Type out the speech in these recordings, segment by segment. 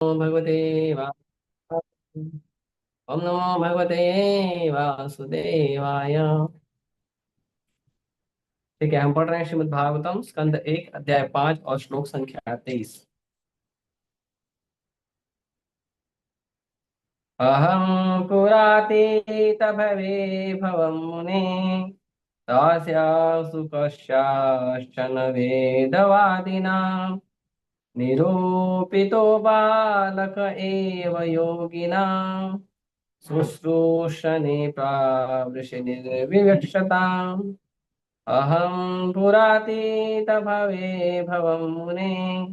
नमो भगवते ओम नमो भगवते वासुदेवाय। ठीक है, हम पढ़ रहे हैं श्रीमद् भागवतम स्कंद 1 अध्याय 5 और श्लोक संख्या 23। अहम पुरातीत भवे भवम मुने दास्यासु कस्याश्चन वेदवादिनां निरूपितो बालक एव योगिनां शुश्रूषणे प्रावृषिर्विवक्षताम्। अहं पुरातीतभवे भवं मुने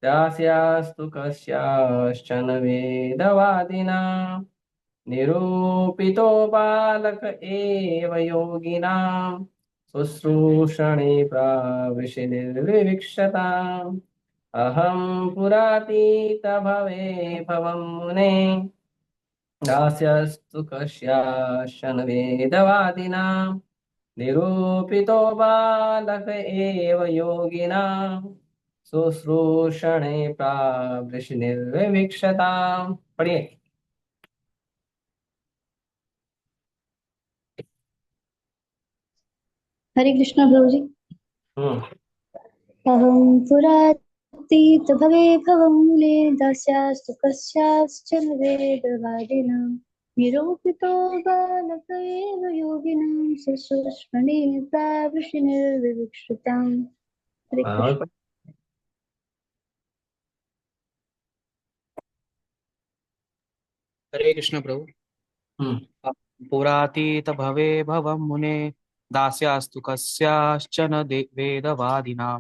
दास्यास्तु कस्याश्चन वेदवादिना निरूपितो बालक एव योगिनां शुश्रूषणे प्रावृषिर्विवक्षताम्। अहं पुरातीतभवे भवं मुने दास्यस्तु कस्याश्चन वेदवादिनां निरूपितो बालक एव योगिनां शुश्रूषणे प्रावृषिर्विवक्षताम्। पढ़िए। हरे कृष्णा प्रभु जी। हम्म। अहं पुरातीत भवे भवं मूले दास्यास्तु कस्याश्चन वेदवादिनां निरूपितो बालक एव योगिनां ससुष्मणे प्रावृषिर्विवक्षिताम्। हरे और कृष्ण। पढ़- हरे कृष्ण प्रभु। हम्म। पुरातीत भवे भवं मुने दास्यास्तु कस्याश्चन वेदवादिनां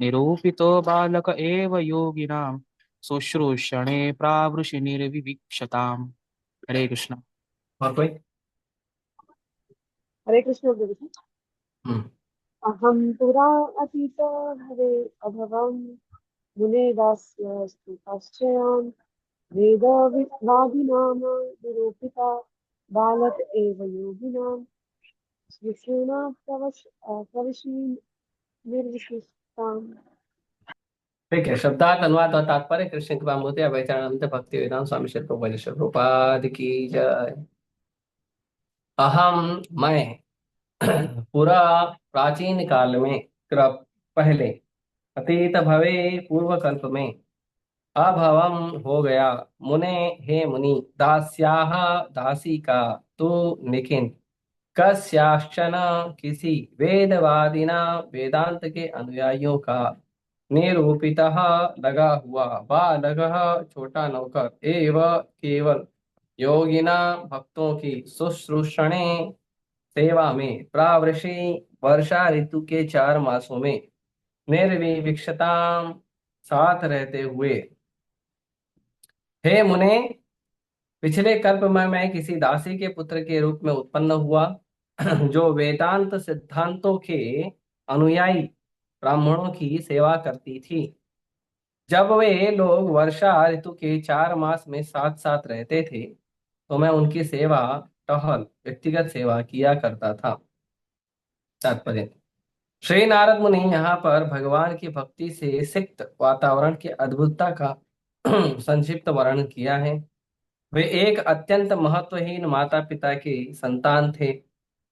निरूपितो बालक एव योगिनां शुश्रूषणे प्रावृषिर्विवक्षताम्। हरे कृष्ण। और कोई? हरे कृष्ण प्रभु जी। हम्म। अहं पुरा अतीतो भवे अभवं मुने दास्यस्तु कश्चन वेदवादिनां निरूपिता बालक एव योगिनां शिशूनां प्रवशी निर्विशिष्टाम्। ठीक है, शब्दार्थ अनुवाद और तात्पर्य कृष्ण कृपा मोते अभयचरणंत भक्ति वेदांत स्वामी श्री प्रभुपाद की जय। अहम मैं पूरा प्राचीन काल में पहले अतीत भवे पूर्व कल्प में अभवम हो गया मुने हे मुनि दास्याह दासी का तू निखिन कस्याश्चन किसी वेदवादिना वेदांत के अनुयायियों का निरूपितः लगा हुआ बालक छोटा नौकर एव केवल योगिना भक्तों की शुश्रूषणे सेवा में प्रावृषि वर्षा ऋतु के 4 मासों में निर्विवक्षताम साथ रहते हुए। हे मुने, पिछले कल्प में मैं किसी दासी के पुत्र के रूप में उत्पन्न हुआ जो वेदांत सिद्धांतों के अनुयायी ब्राह्मणों की सेवा करती थी। जब वे लोग वर्षा ऋतु के 4 मास में साथ साथ रहते थे तो मैं उनकी सेवा टहल व्यक्तिगत सेवा किया करता था। तात्पर्य। श्री नारद मुनि यहाँ पर भगवान की भक्ति से सिक्त वातावरण की अद्भुतता का संक्षिप्त वर्णन किया है। वे एक अत्यंत महत्वहीन माता पिता के संतान थे।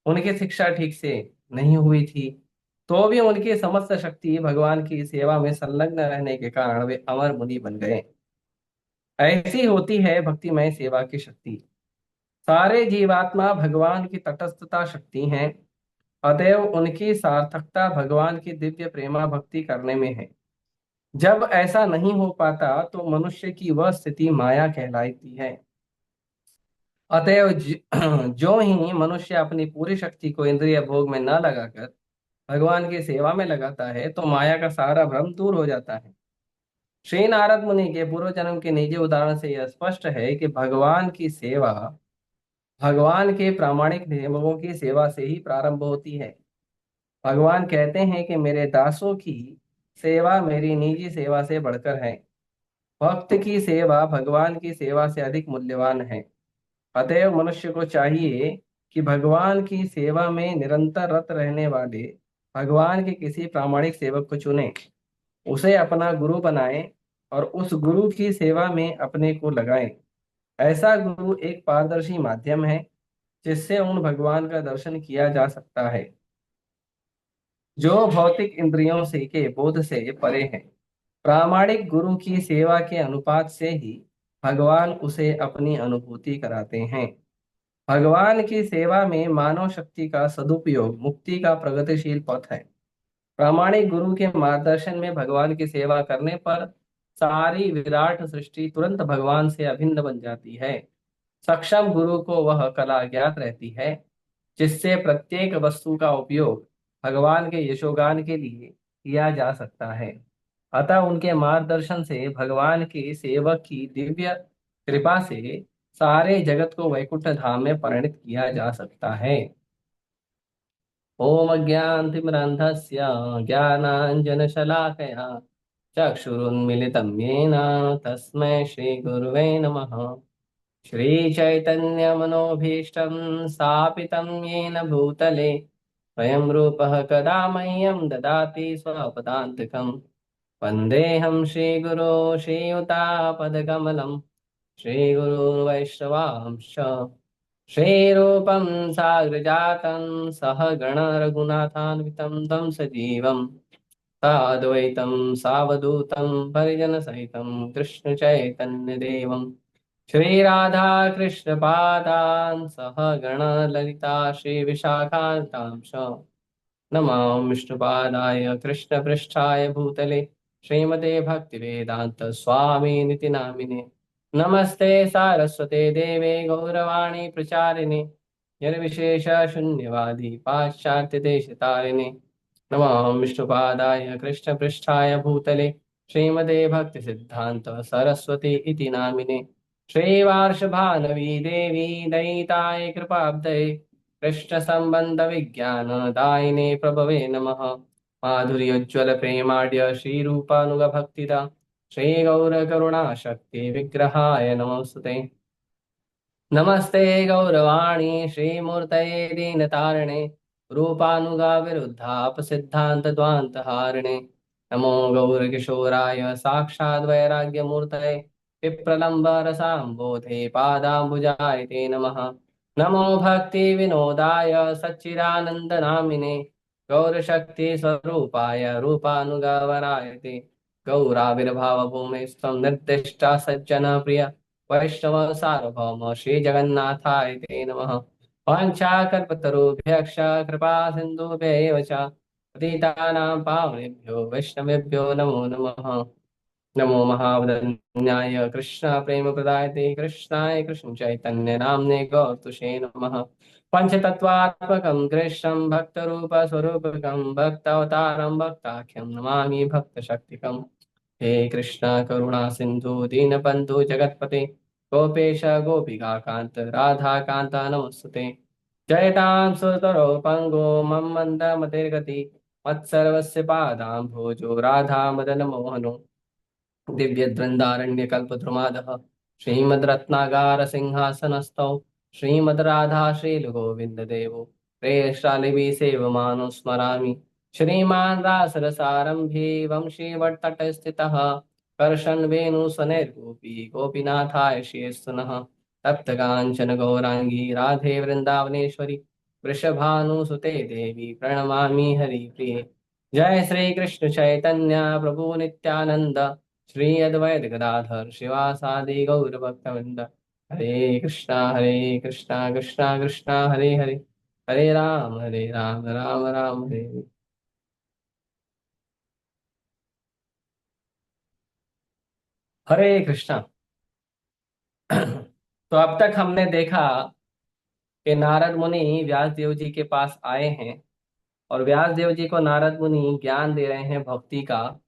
उनकी शिक्षा ठीक से नहीं हुई थी, तो भी उनकी समस्त शक्ति भगवान की सेवा में संलग्न रहने के कारण वे अमर मुनि बन गए। ऐसी होती है भक्तिमय सेवा की शक्ति। सारे जीवात्मा भगवान की तटस्थता शक्ति हैं, अतएव उनकी सार्थकता भगवान की दिव्य प्रेमा भक्ति करने में है। जब ऐसा नहीं हो पाता तो मनुष्य की वह स्थिति माया कहलाती है। अतएव जो ही मनुष्य अपनी पूरी शक्ति को इंद्रिय भोग में न लगाकर भगवान की सेवा में लगाता है तो माया का सारा भ्रम दूर हो जाता है। श्री नारद मुनि के पूर्व जन्म के निजी उदाहरण से यह स्पष्ट है कि भगवान की सेवा भगवान के प्रामाणिक नियमों की सेवा से ही प्रारंभ होती है। भगवान कहते हैं कि मेरे दासों की सेवा मेरी निजी सेवा से बढ़कर है। भक्त की सेवा भगवान की सेवा से अधिक मूल्यवान है। अतएव मनुष्य को चाहिए कि भगवान की सेवा में निरंतर रत रहने वाले भगवान के किसी प्रामाणिक सेवक को चुने, उसे अपना गुरु बनाए और उस गुरु की सेवा में अपने को लगाएं। ऐसा गुरु एक पारदर्शी माध्यम है जिससे उन भगवान का दर्शन किया जा सकता है जो भौतिक इंद्रियों से के बोध से परे हैं। प्रामाणिक गुरु की सेवा के अनुपात से ही भगवान उसे अपनी अनुभूति कराते हैं। भगवान की सेवा में मानव शक्ति का सदुपयोग मुक्ति का प्रगतिशील पथ है। प्रामाणिक गुरु के मार्गदर्शन में भगवान की सेवा करने पर सारी विराट सृष्टि तुरंत भगवान से अभिन्न बन जाती है। सक्षम गुरु को वह कला ज्ञात रहती है जिससे प्रत्येक वस्तु का उपयोग भगवान के यशोगान के लिए किया जा सकता है। अतः उनके मार्गदर्शन से भगवान के सेवक की दिव्य कृपा से सारे जगत को वैकुंठ धाम में परिणित किया जा सकता है। ओम अज्ञानतिमिरान्धस्य ज्ञानाञ्जनशलाकया चक्षुरुन्मिलितं येन तस्मै श्रीगुरुवे नमः। श्रीचैतन्यमनोभीष्टं स्थापितं येन भूतले स्वयं रूपः कदा मह्यं ददाति स्वपदान्तिकम्। वन्देऽहं श्रीगुरो श्रीयुतापदकमलं श्रीगुरुर्वैष्णवांश्च श्रीरूपं साग्रजातं सहगण रघुनाथान्वितं तं सजीवं साद्वैतं सावधूतं परिजनसहितं कृष्णचैतन्यदेवं श्रीराधा कृष्णपादान् सहगण ललिता श्रीविशाखान्तांश नमामि विष्णुपादाय कृष्णपृष्ठाय भूतले श्रीमते भक्तिवेदांत स्वामिनिति नामिने। नमस्ते सारस्वते देवे गौरवाणी प्रचारिणे निर्विशेष शून्यवादी पाश्चात्य देशतारिणे। नमामि विष्णुपादाय कृष्णपृष्ठाय भूतले श्रीमते भक्तिसिद्धान्त सरस्वती इति नामिने। श्रीवार्षभानवी देवी दयिताय कृपाब्धये कृष्ण संबंध विज्ञान दायिने प्रभवे नमः। माधुर्योज्वल प्रेमाढ्य श्री रूपानुग भक्तिदा श्री गौर करुणा शक्ति विग्रहाय नमस्ते। नमस्ते गौरवाणी श्रीमूर्तये दीनतारिणे रूपानुगा विरुद्धाप सिद्धांत द्वांत हारिणे। नमो गौरकिशोराय साक्षाद् वैराग्यमूर्तये विप्रलम्ब रसाम्बोधे पादाम्बुजाय ते नमः। नमो भक्ति विनोदाय सच्चिदानंद नामिने गौरशक्ति स्वरूपाय रूपानुगवराय ते गौराविर्भाव भूमि स्तम निर्दिष्टा सज्जन प्रिय वैष्णव सार्वभौम श्री जगन्नाथाय ते नमः। वाञ्छाकल्पतरुभ्यश्च कृपा सिन्धुभ्यैव च पतितानां पावनेभ्यो वैष्णवेभ्यो नमो नमः। नमो महावदन्याय कृष्ण प्रेम प्रदायते कृष्णाय कृष्ण चैतन्य नाम्ने गौतुषे नमः। पंचतत्वात्मकं कृष्णं भक्तरूप स्वरूपकं भक्तावतारं भक्ताख्यं नमामि भक्तशक्तिकम्। हे कृष्ण करुणा सिंधु दीनबंधु जगतपते गोपेश गोपिकान्त राधा कांत नमस्तुते। जयतां सुरतरो पंगो मम मंद मतिर्गति मत्सर्वस्य पादाम्भोजो राधा मदन मोहनो दिव्यद्वन्द्वारण्यकल्पद्रुमादः श्रीमद्रत्नागार सिंहासनस्थौ श्रीमद्राधा श्रीलगोविन्ददेवो प्रेष्ठालिभिः सेवमानो स्मरामि। श्रीमान् रासरसारम्भे वंशीवट्तटस्थितः कर्षन् वेणुस्वनैर्गोपी गोपीनाथाय श्रीस्तु नः। तप्तकाञ्चन गौराङ्गी राधे वृन्दावनेश्वरी वृषभानुसुते देवी प्रणमामि हरिप्रिये। जय श्री कृष्ण चैतन्य प्रभु नित्यानंद श्री अद्वैत गदाधर शिवासादि गौर भक्तवृंद। हरे कृष्णा कृष्णा कृष्णा हरे हरे हरे राम राम राम हरे हरे। हरे कृष्णा। तो अब तक हमने देखा कि नारद मुनि व्यास देव जी के पास आए हैं और व्यास देव जी को नारद मुनि ज्ञान दे रहे हैं भक्ति का।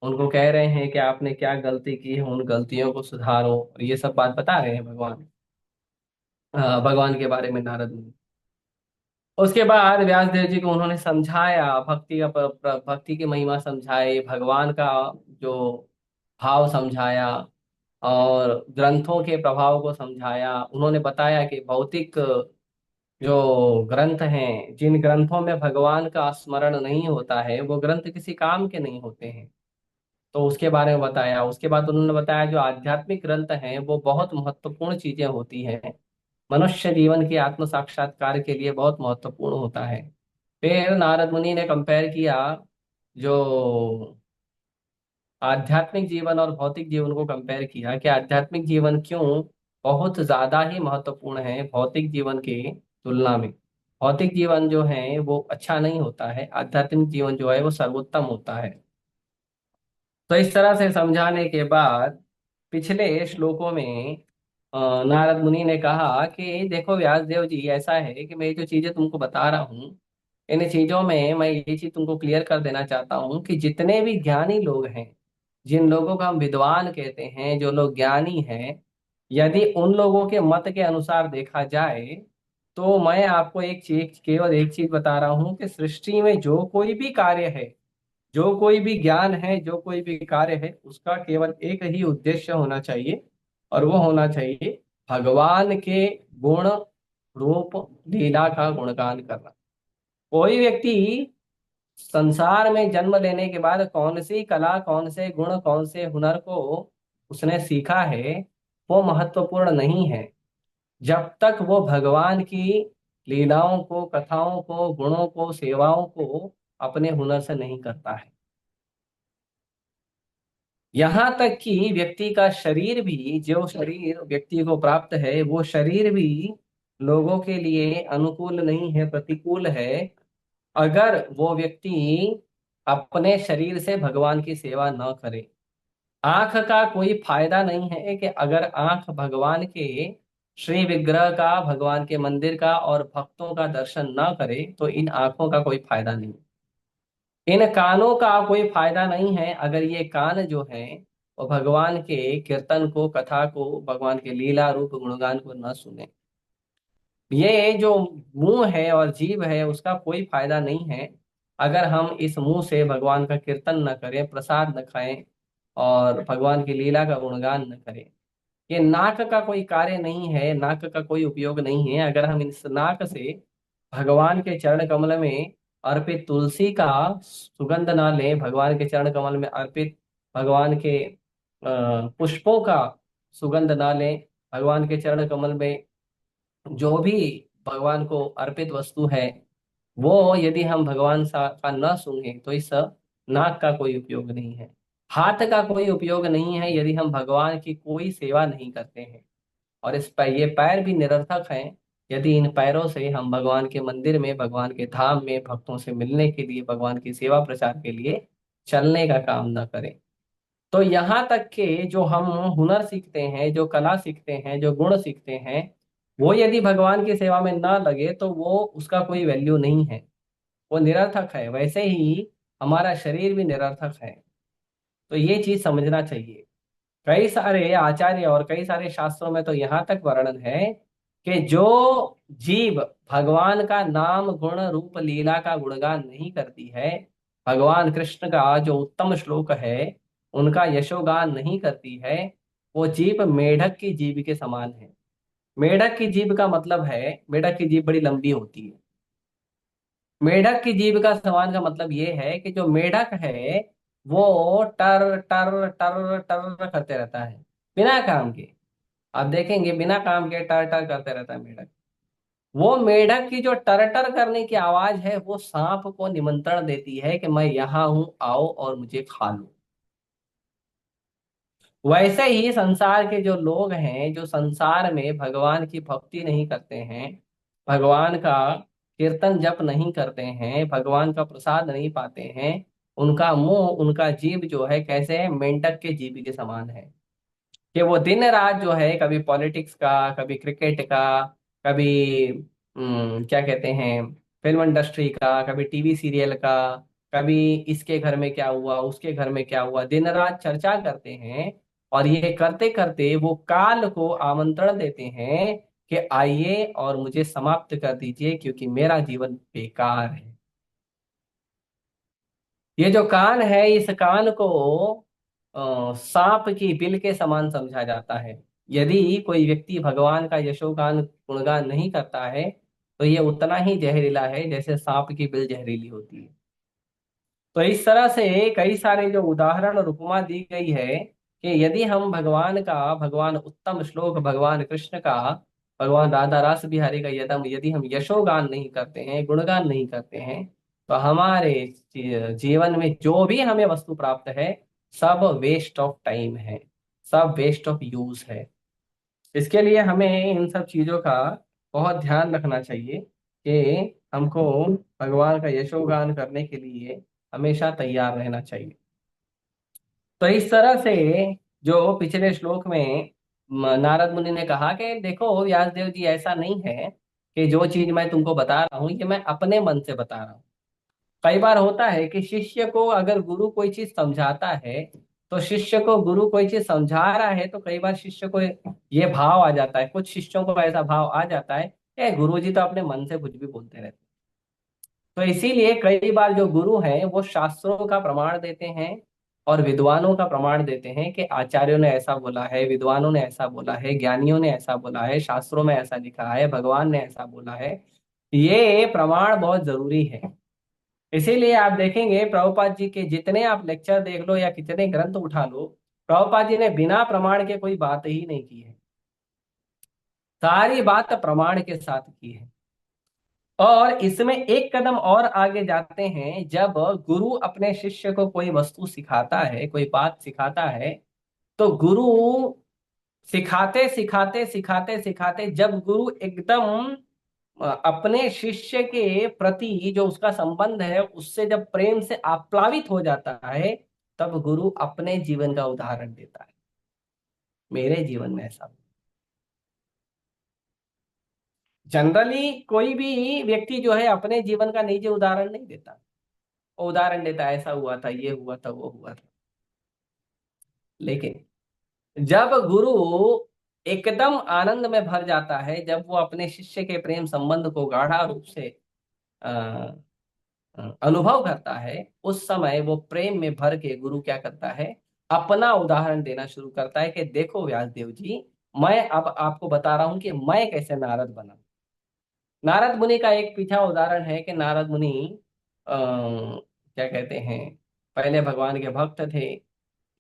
उनको कह रहे हैं कि आपने क्या गलती की है उन गलतियों को सुधारो और ये सब बात बता रहे हैं भगवान। भगवान के बारे में नारद मुनि। उसके बाद व्यास देव जी को उन्होंने समझाया भक्ति का भक्ति की महिमा समझाई भगवान का जो भाव समझाया और ग्रंथों के प्रभाव को समझाया। उन्होंने बताया कि भौतिक जो ग्रंथ हैं जिन ग्रंथों में भगवान का स्मरण नहीं होता है वो ग्रंथ किसी काम के नहीं होते हैं। तो उसके बारे में बताया। उसके बाद उन्होंने बताया जो आध्यात्मिक ग्रंथ हैं वो बहुत महत्वपूर्ण चीजें होती हैं, मनुष्य जीवन के आत्म साक्षात्कार के लिए बहुत महत्वपूर्ण होता है। फिर नारद मुनि ने कंपेयर किया जो आध्यात्मिक जीवन और भौतिक जीवन को कंपेयर किया कि आध्यात्मिक जीवन क्यों बहुत ज्यादा ही महत्वपूर्ण है भौतिक जीवन के तुलना में। भौतिक जीवन जो है वो अच्छा नहीं होता है, आध्यात्मिक जीवन जो है वो सर्वोत्तम होता है। तो इस तरह से समझाने के बाद पिछले श्लोकों में नारद मुनि ने कहा कि देखो व्यासदेव जी, ऐसा है कि मैं ये जो चीजें तुमको बता रहा हूँ, इन चीजों में मैं ये चीज तुमको क्लियर कर देना चाहता हूँ कि जितने भी ज्ञानी लोग हैं, जिन लोगों को हम विद्वान कहते हैं, जो लोग ज्ञानी हैं, यदि उन लोगों के मत के अनुसार देखा जाए तो मैं आपको एक चीज, केवल एक चीज बता रहा हूँ कि सृष्टि में जो कोई भी कार्य है, जो कोई भी ज्ञान है, जो कोई भी कार्य है, उसका केवल एक ही उद्देश्य होना चाहिए, और वो होना चाहिए भगवान के गुण रूप लीला का गुणगान करना। कोई व्यक्ति संसार में जन्म लेने के बाद कौन सी कला, कौन से गुण, कौन से हुनर को उसने सीखा है, वो महत्वपूर्ण नहीं है, जब तक वो भगवान की लीलाओं को, कथाओं को, गुणों को, सेवाओं को अपने हुनर से नहीं करता है। यहाँ तक कि व्यक्ति का शरीर भी, जो शरीर व्यक्ति को प्राप्त है, वो शरीर भी लोगों के लिए अनुकूल नहीं है, प्रतिकूल है, अगर वो व्यक्ति अपने शरीर से भगवान की सेवा न करे। आंख का कोई फायदा नहीं है कि अगर आंख भगवान के श्री विग्रह का, भगवान के मंदिर का और भक्तों का दर्शन न करे तो इन आंखों का कोई फायदा नहीं। इन कानों का कोई फायदा नहीं है अगर ये कान जो है वो भगवान के कीर्तन को, कथा को, भगवान के लीला रूप गुणगान को न सुने। ये जो मुंह है और जीभ है उसका कोई फायदा नहीं है अगर हम इस मुंह से भगवान का कीर्तन न करें, प्रसाद न खाएं और भगवान की लीला का गुणगान न करें। ये नाक का कोई कार्य नहीं है, नाक का कोई उपयोग नहीं है अगर हम इस नाक से भगवान के चरण कमल में अर्पित तुलसी का सुगंध ना लें, भगवान के चरण कमल में अर्पित भगवान के पुष्पों का सुगंध ना लें, भगवान के चरण कमल में जो भी भगवान को अर्पित वस्तु है वो यदि हम भगवान सा का न सूंघे तो इस नाक का कोई उपयोग नहीं है। हाथ का कोई उपयोग नहीं है यदि हम भगवान की कोई सेवा नहीं करते हैं। और इस पर ये पैर भी निरर्थक हैं यदि इन पैरों से हम भगवान के मंदिर में, भगवान के धाम में भक्तों से मिलने के लिए, भगवान की सेवा प्रचार के लिए चलने का काम न करें। तो यहाँ तक के जो हम हुनर सीखते हैं, जो कला सीखते हैं, जो गुण सीखते हैं, वो यदि भगवान की सेवा में ना लगे तो वो उसका कोई वैल्यू नहीं है, वो निरर्थक है। वैसे ही हमारा शरीर भी निरर्थक है। तो ये चीज समझना चाहिए। कई सारे आचार्य और कई सारे शास्त्रों में तो यहाँ तक वर्णन है कि जो जीव भगवान का नाम, गुण, रूप, लीला का गुणगान नहीं करती है, भगवान कृष्ण का जो उत्तम श्लोक है उनका यशोगान नहीं करती है, वो जीव मेढक की जीभ के समान है। मेढक की जीभ का मतलब है, मेढक की जीभ बड़ी लंबी होती है। मेढक की जीभ का समान का मतलब ये है कि जो मेढक है वो टर टर टर टर करते रहता है बिना काम के। आप देखेंगे बिना काम के टर टर करते रहता है मेढक। वो मेढक की जो टर टर करने की आवाज है वो सांप को निमंत्रण देती है कि मैं यहाँ हूं, आओ और मुझे खा लो। वैसे ही संसार के जो लोग हैं, जो संसार में भगवान की भक्ति नहीं करते हैं, भगवान का कीर्तन जप नहीं करते हैं, भगवान का प्रसाद नहीं पाते हैं, उनका मुंह, उनका जीभ जो है कैसे है, मेंढक के जीभ के समान है। कि वो दिन रात जो है कभी पॉलिटिक्स का, कभी क्रिकेट का, कभी क्या कहते हैं, फिल्म इंडस्ट्री का, कभी टीवी सीरियल का, कभी इसके घर में क्या हुआ, उसके घर में क्या हुआ, दिन रात चर्चा करते हैं। और ये करते करते वो काल को आमंत्रण देते हैं कि आइए और मुझे समाप्त कर दीजिए क्योंकि मेरा जीवन बेकार है। ये जो कान है, इस कान को सांप की बिल के समान समझा जाता है। यदि कोई व्यक्ति भगवान का यशोगान, गुणगान नहीं करता है तो ये उतना ही जहरीला है जैसे सांप की बिल जहरीली होती है। तो इस तरह से कई सारे जो उदाहरण और उपमा दी गई है कि यदि हम भगवान का, भगवान उत्तम श्लोक भगवान कृष्ण का, भगवान राधा रास बिहारी का यदि हम यशोगान नहीं करते हैं, गुणगान नहीं करते हैं, तो हमारे जीवन में जो भी हमें वस्तु प्राप्त है सब वेस्ट ऑफ टाइम है, सब वेस्ट ऑफ यूज है। इसके लिए हमें इन सब चीजों का बहुत ध्यान रखना चाहिए कि हमको भगवान का यशोगान करने के लिए हमेशा तैयार रहना चाहिए। तो इस तरह से जो पिछले श्लोक में नारद मुनि ने कहा कि देखो व्यासदेव जी, ऐसा नहीं है कि जो चीज मैं तुमको बता रहा हूँ ये मैं अपने मन से बता रहा हूँ। कई बार होता है कि शिष्य को अगर गुरु कोई चीज समझाता है, तो शिष्य को गुरु कोई चीज समझा रहा है तो कई बार शिष्य को ये भाव आ जाता है, कुछ शिष्यों को ऐसा भाव आ जाता है कि गुरु जी तो अपने मन से कुछ भी बोलते रहते हैं। तो इसीलिए कई बार जो गुरु हैं वो शास्त्रों का प्रमाण देते हैं और विद्वानों का प्रमाण देते हैं कि आचार्यों ने ऐसा बोला है, विद्वानों ने ऐसा बोला है, ज्ञानियों ने ऐसा बोला है, शास्त्रों में ऐसा लिखा है, भगवान ने ऐसा बोला है। ये प्रमाण बहुत जरूरी है। इसीलिए आप देखेंगे प्रभुपाद जी के जितने आप लेक्चर देख लो या कितने ग्रंथ उठा लो, प्रभुपाद जी ने बिना प्रमाण के कोई बात ही नहीं की है, सारी बात प्रमाण के साथ की है। और इसमें एक कदम और आगे जाते हैं, जब गुरु अपने शिष्य को कोई वस्तु सिखाता है, कोई बात सिखाता है, तो गुरु सिखाते सिखाते सिखाते सिखाते जब गुरु एकदम अपने शिष्य के प्रति जो उसका संबंध है उससे जब प्रेम से आप्लावित हो जाता है, तब गुरु अपने जीवन का उदाहरण देता है। मेरे जीवन में ऐसा जनरली कोई भी व्यक्ति जो है अपने जीवन का निजी उदाहरण नहीं देता, वो उदाहरण देता है ऐसा हुआ था, ये हुआ था, वो हुआ था। लेकिन जब गुरु एकदम आनंद में भर जाता है, जब वो अपने शिष्य के प्रेम संबंध को गाढ़ा रूप से अ, अनुभव करता है, उस समय वो प्रेम में भर के गुरु क्या करता है, अपना उदाहरण देना शुरू करता है कि देखो व्यासदेव जी, मैं अब आपको बता रहा हूं कि मैं कैसे नारद बना। नारद मुनि का एक पीछा उदाहरण है कि नारद मुनि क्या कहते हैं, पहले भगवान के भक्त थे।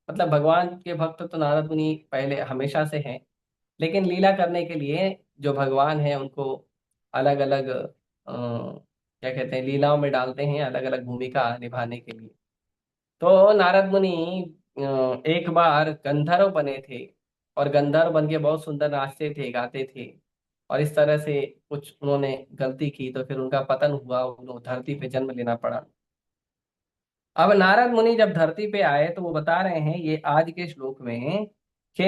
मतलब भगवान के भक्त तो नारद मुनि पहले हमेशा से हैं, लेकिन लीला करने के लिए जो भगवान है उनको अलग अलग क्या कहते हैं, लीलाओं में डालते हैं, अलग अलग भूमिका निभाने के लिए। तो नारद मुनि एक बार गंधर्व बने थे, और गंधर्व बन के बहुत सुंदर नाचते थे, गाते थे, और इस तरह से कुछ उन्होंने गलती की तो फिर उनका पतन हुआ, उन्हें धरती पे जन्म लेना पड़ा। अब नारद मुनि जब धरती पे आए तो वो बता रहे हैं ये आज के श्लोक में कि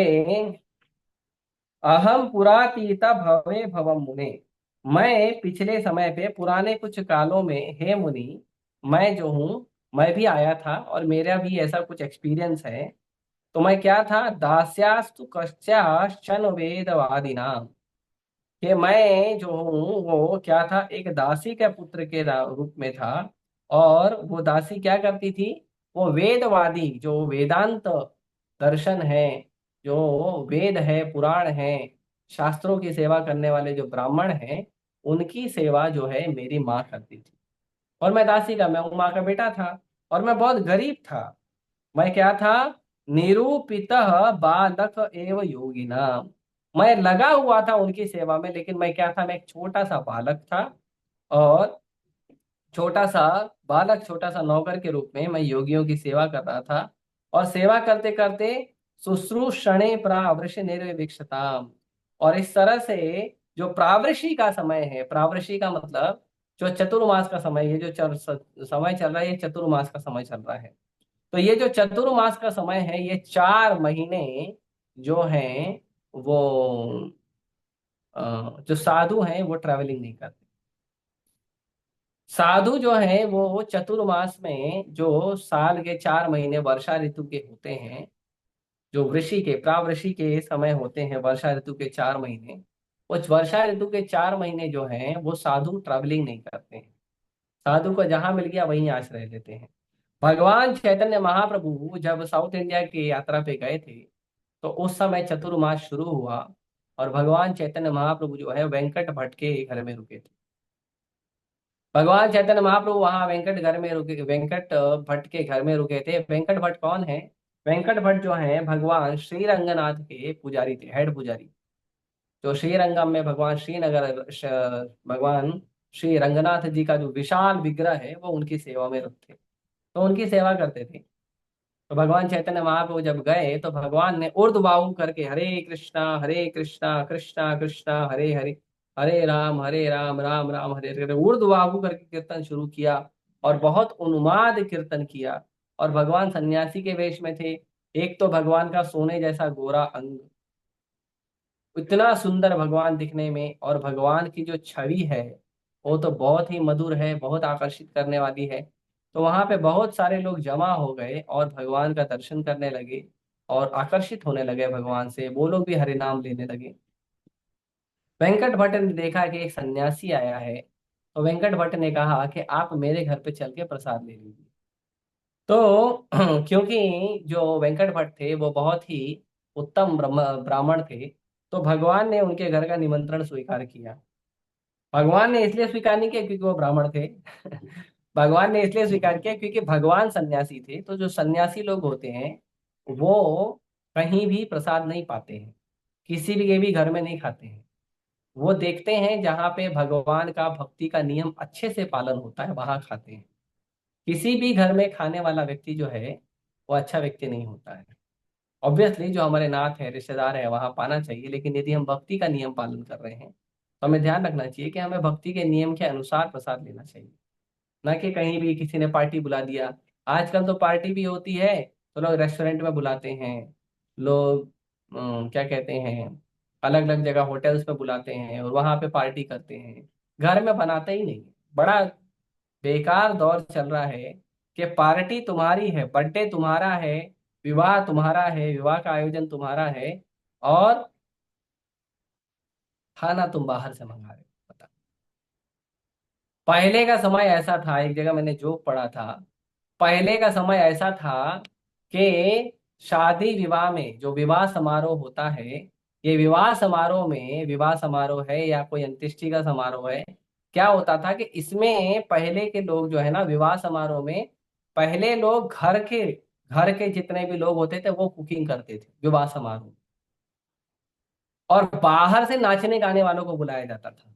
अहम पुरातीता भवे भवम मुने, मैं पिछले समय पे पुराने कुछ कालों में, हे मुनि, मैं जो हूँ मैं भी आया था और मेरा भी ऐसा कुछ एक्सपीरियंस है। तो मैं क्या था, दास्यास्तु कश्चाश्चन वेदवादिना, कि मैं जो हूँ वो क्या था, एक दासी के पुत्र के रूप में था। और वो दासी क्या करती थी, वो वेदवादी जो वेदांत दर्शन है, जो वेद है, पुराण है, शास्त्रों की सेवा करने वाले जो ब्राह्मण हैं, उनकी सेवा जो है मेरी माँ करती थी। और मैं दासी का, मैं माँ का बेटा था, और मैं बहुत गरीब था। मैं क्या था, निरूपित बालक एवं योगिना, मैं लगा हुआ था उनकी सेवा में, लेकिन मैं क्या था, मैं एक छोटा सा बालक था। और छोटा सा बालक, छोटा सा नौकर के रूप में मैं योगियों की सेवा कर रहा था। और सेवा करते करते शुश्रूषणे प्रावृष निर्विक्षताम, और इस तरह से जो प्रावृषि का समय है, प्रावृषि का मतलब जो चतुर्मास का समय, ये जो समय चल रहा है, ये चतुर्मास का समय चल रहा है। तो ये जो चतुर्मास का समय है, ये 4 महीने जो हैं वो जो साधु हैं वो ट्रैवलिंग नहीं करते। साधु जो है वो चतुर्मास में, जो साल के 4 महीने वर्षा ऋतु के होते हैं, जो वृषि के, प्रावृषि के समय होते हैं, वर्षा ऋतु के 4 महीने, उस वर्षा ऋतु के 4 महीने जो हैं वो साधु ट्रैवलिंग नहीं करते हैं। साधु को जहां मिल गया वहीं आश्रय लेते हैं। भगवान चैतन्य महाप्रभु जब साउथ इंडिया की यात्रा पे गए थे, तो उस समय चतुर्मास शुरू हुआ, और भगवान चैतन्य महाप्रभु जो है वेंकट भट्ट के घर में रुके थे। भगवान चैतन्य महाप्रभु वहां वेंकट घर में रुके, वेंकट भट्ट के घर में रुके थे। वेंकट भट्ट कौन है? वेंकट भट्ट जो है भगवान श्री रंगनाथ के पुजारी थे, हेड पुजारी। जो श्रीरंगम में भगवान भगवान श्री रंगनाथ जी का जो विशाल विग्रह है वो उनकी सेवा में रखते, तो उनकी सेवा करते थे। तो भगवान चैतन्य महाप्रभु जब गए तो भगवान ने ऊर्ध्वबाहु करके हरे कृष्णा कृष्णा कृष्णा हरे हरे, हरे राम राम राम हरे हरे ऊर्ध्वबाहु करके कीर्तन शुरू किया, और बहुत उन्माद कीर्तन किया। और भगवान सन्यासी के वेश में थे। एक तो भगवान का सोने जैसा गोरा अंग, इतना सुंदर भगवान दिखने में, और भगवान की जो छवि है वो तो बहुत ही मधुर है, बहुत आकर्षित करने वाली है। तो वहां पे बहुत सारे लोग जमा हो गए और भगवान का दर्शन करने लगे और आकर्षित होने लगे भगवान से, वो लोग भी हरि नाम लेने लगे। वेंकट भट्ट ने देखा कि एक सन्यासी आया है, तो वेंकट भट्ट ने कहा कि आप मेरे घर पे चल के प्रसाद ले लीजिए। तो क्योंकि जो वेंकट भट्ट थे वो बहुत ही उत्तम ब्राह्मण थे, तो भगवान ने उनके घर का निमंत्रण स्वीकार किया। भगवान ने इसलिए स्वीकार नहीं किया क्योंकि वो ब्राह्मण थे। भगवान ने इसलिए स्वीकार किया क्योंकि भगवान सन्यासी थे, तो जो सन्यासी लोग होते हैं वो कहीं भी प्रसाद नहीं पाते हैं, किसी भी घर में नहीं खाते हैं। वो देखते हैं जहाँ पे भगवान का भक्ति का नियम अच्छे से पालन होता है वहां खाते हैं। किसी भी घर में खाने वाला व्यक्ति जो है वो अच्छा व्यक्ति नहीं होता है। ऑब्वियसली जो हमारे नाथ है, रिश्तेदार है, वहां पाना चाहिए, लेकिन यदि हम भक्ति का नियम पालन कर रहे हैं तो हमें ध्यान रखना चाहिए कि हमें भक्ति के नियम के अनुसार प्रसाद लेना चाहिए, ना कि कहीं भी किसी ने पार्टी बुला दिया। आजकल तो पार्टी भी होती है तो लोग रेस्टोरेंट में बुलाते हैं, लोग क्या कहते हैं, अलग अलग जगह होटल्स में बुलाते हैं और वहां पे पार्टी करते हैं, घर में बनाते ही नहीं। बड़ा बेकार दौर चल रहा है कि पार्टी तुम्हारी है, बर्थडे तुम्हारा है, विवाह तुम्हारा है, विवाह का आयोजन तुम्हारा है, और खाना तुम बाहर से मंगा रहे हो। बता, पहले का समय ऐसा था, एक जगह मैंने जोक पढ़ा था, पहले का समय ऐसा था कि शादी विवाह में जो विवाह समारोह होता है, ये विवाह समारोह में, विवाह समारोह है या कोई अंत्येष्टि का समारोह है, क्या होता था कि इसमें पहले के लोग जो है ना, विवाह समारोह में पहले लोग घर के जितने भी लोग होते थे वो कुकिंग करते थे विवाह समारोह में। और बाहर से नाचने गाने वालों को बुलाया जाता था।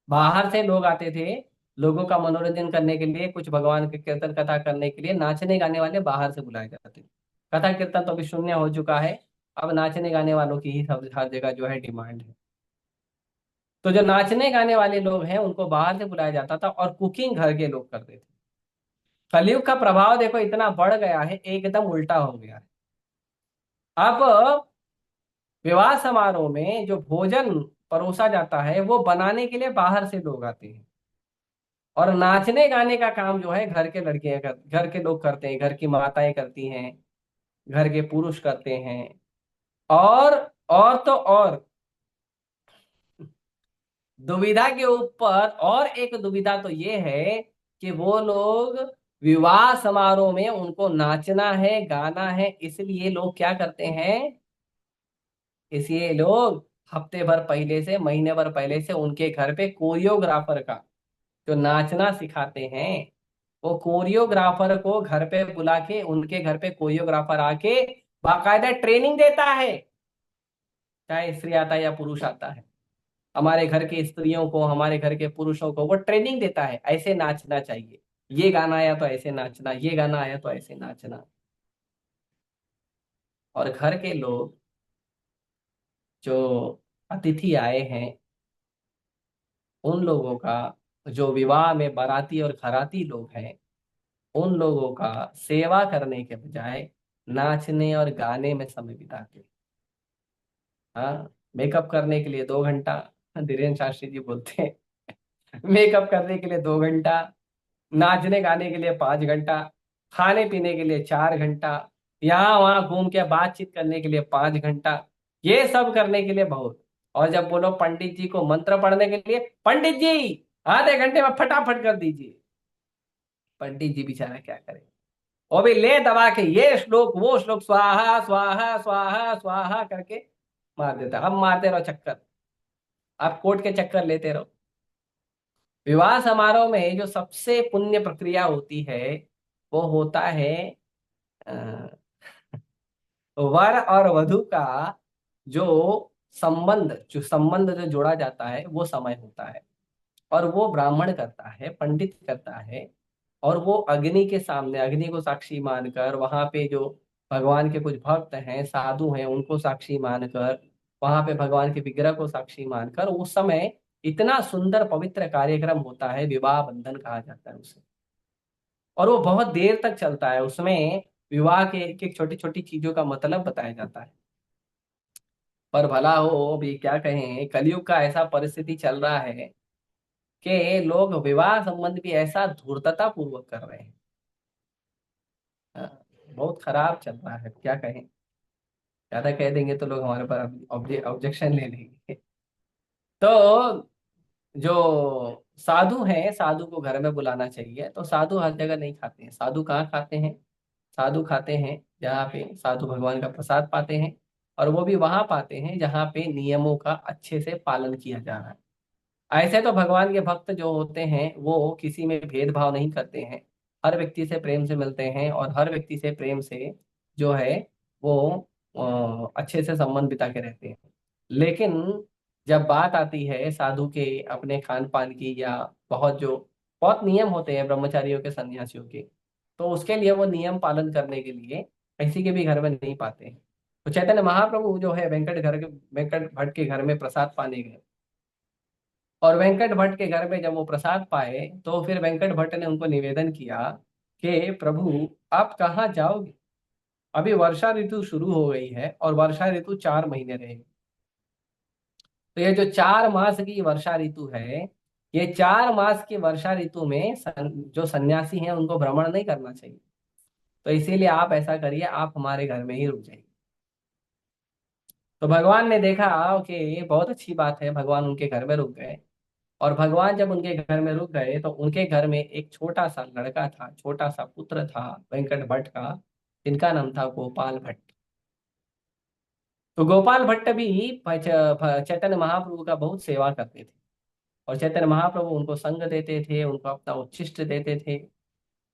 बाहर से लोग आते थे लोगों का मनोरंजन करने के लिए, कुछ भगवान के कीर्तन कथा करने के लिए नाचने गाने वाले बाहर से बुलाए जाते थे। कथा कीर्तन तो अभी शून्य हो चुका है, अब नाचने गाने वालों की ही सब हर जगह जो है डिमांड है। तो जो नाचने गाने वाले लोग हैं उनको बाहर से बुलाया जाता था और कुकिंग घर के लोग करते थे। कलयुग का प्रभाव देखो इतना बढ़ गया है, एकदम उल्टा हो गया है। अब विवाह समारोह में जो भोजन परोसा जाता है वो बनाने के लिए बाहर से लोग आते हैं, और नाचने गाने का काम जो है घर के घर के लोग करते हैं, घर की माताएं करती हैं, घर के पुरुष करते हैं। और और तो और दुविधा के ऊपर और एक दुविधा तो ये है कि वो लोग विवाह समारोह में उनको नाचना है गाना है, इसलिए लोग क्या करते हैं, इसलिए लोग हफ्ते भर पहले से, महीने भर पहले से उनके घर पे कोरियोग्राफर का, जो नाचना सिखाते हैं, वो कोरियोग्राफर को घर पे बुला के, उनके घर पे कोरियोग्राफर आके बाकायदा ट्रेनिंग देता है, चाहे स्त्री आता है या पुरुष आता है। हमारे घर की स्त्रियों को, हमारे घर के पुरुषों को वो ट्रेनिंग देता है, ऐसे नाचना चाहिए, ये गाना आया तो ऐसे नाचना, ये गाना आया तो ऐसे नाचना। और घर के लोग जो अतिथि आए हैं उन लोगों का, जो विवाह में बाराती और खराती लोग हैं, उन लोगों का सेवा करने के बजाय नाचने और गाने में समय बिताते हैं। हाँ, मेकअप करने के लिए 2 घंटा, धीरेन्द्र शास्त्री जी बोलते हैं, मेकअप करने के लिए 2 घंटा, नाचने गाने के लिए 5 घंटा, खाने पीने के लिए 4 घंटा, यहाँ वहां घूम के बातचीत करने के लिए 5 घंटा, ये सब करने के लिए बहुत। और जब बोलो पंडित जी को मंत्र पढ़ने के लिए, पंडित जी आधे घंटे में फटाफट कर दीजिए। पंडित जी बेचारा क्या करे, वो भी ले दबा के ये श्लोक वो श्लोक, स्वाहा स्वाहा स्वाहा स्वाहा करके मार देता। अब मारते रहो चक्कर, आप कोर्ट के चक्कर लेते रहो। विवाह समारोह में जो सबसे पुण्य प्रक्रिया होती है वो होता है अ, वर और वधु का जो जो जोड़ा जाता है वो समय होता है। और वो ब्राह्मण करता है, पंडित करता है। और वो अग्नि के सामने, अग्नि को साक्षी मानकर, वहां पे जो भगवान के कुछ भक्त हैं, साधु हैं, उनको साक्षी मानकर, वहां पे भगवान के विग्रह को साक्षी मानकर उस समय इतना सुंदर पवित्र कार्यक्रम होता है, विवाह बंधन कहा जाता है उसे। और वो बहुत देर तक चलता है। उसमें विवाह के एक एक छोटी छोटी चीजों का मतलब बताया जाता है। पर भला हो, अभी क्या कहें, कलयुग का ऐसा परिस्थिति चल रहा है कि लोग विवाह संबंध भी ऐसा धूर्तता पूर्वक कर रहे हैं। हाँ, बहुत खराब चल रहा है, क्या कहें। ज्यादा कह देंगे तो लोग हमारे पर ऑब्जेक्शन ले लेंगे। तो जो साधु हैं, साधु को घर में बुलाना चाहिए। तो साधु हर जगह नहीं खाते हैं। साधु कहाँ खाते हैं? साधु खाते हैं जहाँ पे साधु भगवान का प्रसाद पाते हैं। और वो भी वहां पाते हैं जहाँ पे नियमों का अच्छे से पालन किया जा रहा है। ऐसे तो भगवान के भक्त जो होते हैं वो किसी में भेदभाव नहीं करते हैं। हर व्यक्ति से प्रेम से मिलते हैं और हर व्यक्ति से प्रेम से जो है वो अच्छे से संबंध बिता के रहते हैं। लेकिन जब बात आती है साधु के अपने खान पान की, या बहुत नियम होते हैं ब्रह्मचारियों के, सन्यासियों के, तो उसके लिए वो नियम पालन करने के लिए किसी के भी घर में नहीं पाते हैं। तो चैतन्य महाप्रभु जो है वेंकट भट्ट के घर में प्रसाद पाने गए। और वेंकट भट्ट के घर में जब वो प्रसाद पाए तो फिर वेंकट भट्ट ने उनको निवेदन किया कि प्रभु, आप कहाँ जाओगे? अभी वर्षा ऋतु शुरू हो गई है और वर्षा ऋतु 4 महीने रहेगी। तो ये जो 4 मास की वर्षा ऋतु है, ये 4 मास की वर्षा ऋतु में जो सन्यासी हैं उनको भ्रमण नहीं करना चाहिए। तो इसीलिए आप ऐसा करिए, आप हमारे घर में ही रुक जाइए। तो भगवान ने देखा कि ये बहुत अच्छी बात है, भगवान उनके घर में रुक गए। और भगवान जब उनके घर में रुक गए तो उनके घर में एक छोटा सा लड़का था, छोटा सा पुत्र था वेंकट भट्ट का, जिनका नाम था गोपाल भट्ट। तो गोपाल भट्ट भी चैतन्य महाप्रभु का बहुत सेवा करते थे। और चैतन्य महाप्रभु उनको संग देते थे, उनको अपना उच्छिष्ट देते थे।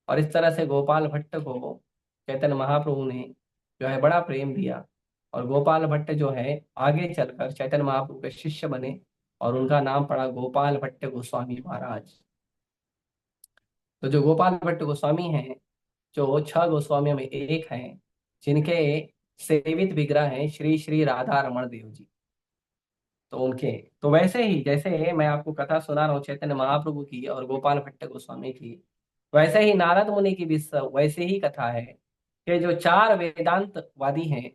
और इस तरह से गोपाल भट्ट को चैतन्य महाप्रभु ने जो है बड़ा प्रेम दिया। और गोपाल भट्ट जो है आगे चलकर चैतन्य महाप्रभु के शिष्य बने। और उनका नाम पड़ा गोपाल भट्ट गोस्वामी महाराज। तो जो गोपाल भट्ट गोस्वामी हैं, जो 6 गोस्वामियों में एक हैं, जिनके सेवित विग्रह हैं श्री श्री राधा रमण देव जी। तो उनके, तो वैसे ही जैसे मैं आपको कथा सुना रहा हूँ चैतन्य महाप्रभु की और गोपाल भट्ट गोस्वामी की, वैसे ही नारद मुनि की भी वैसे ही कथा है कि जो 4 वेदांतवादी हैं,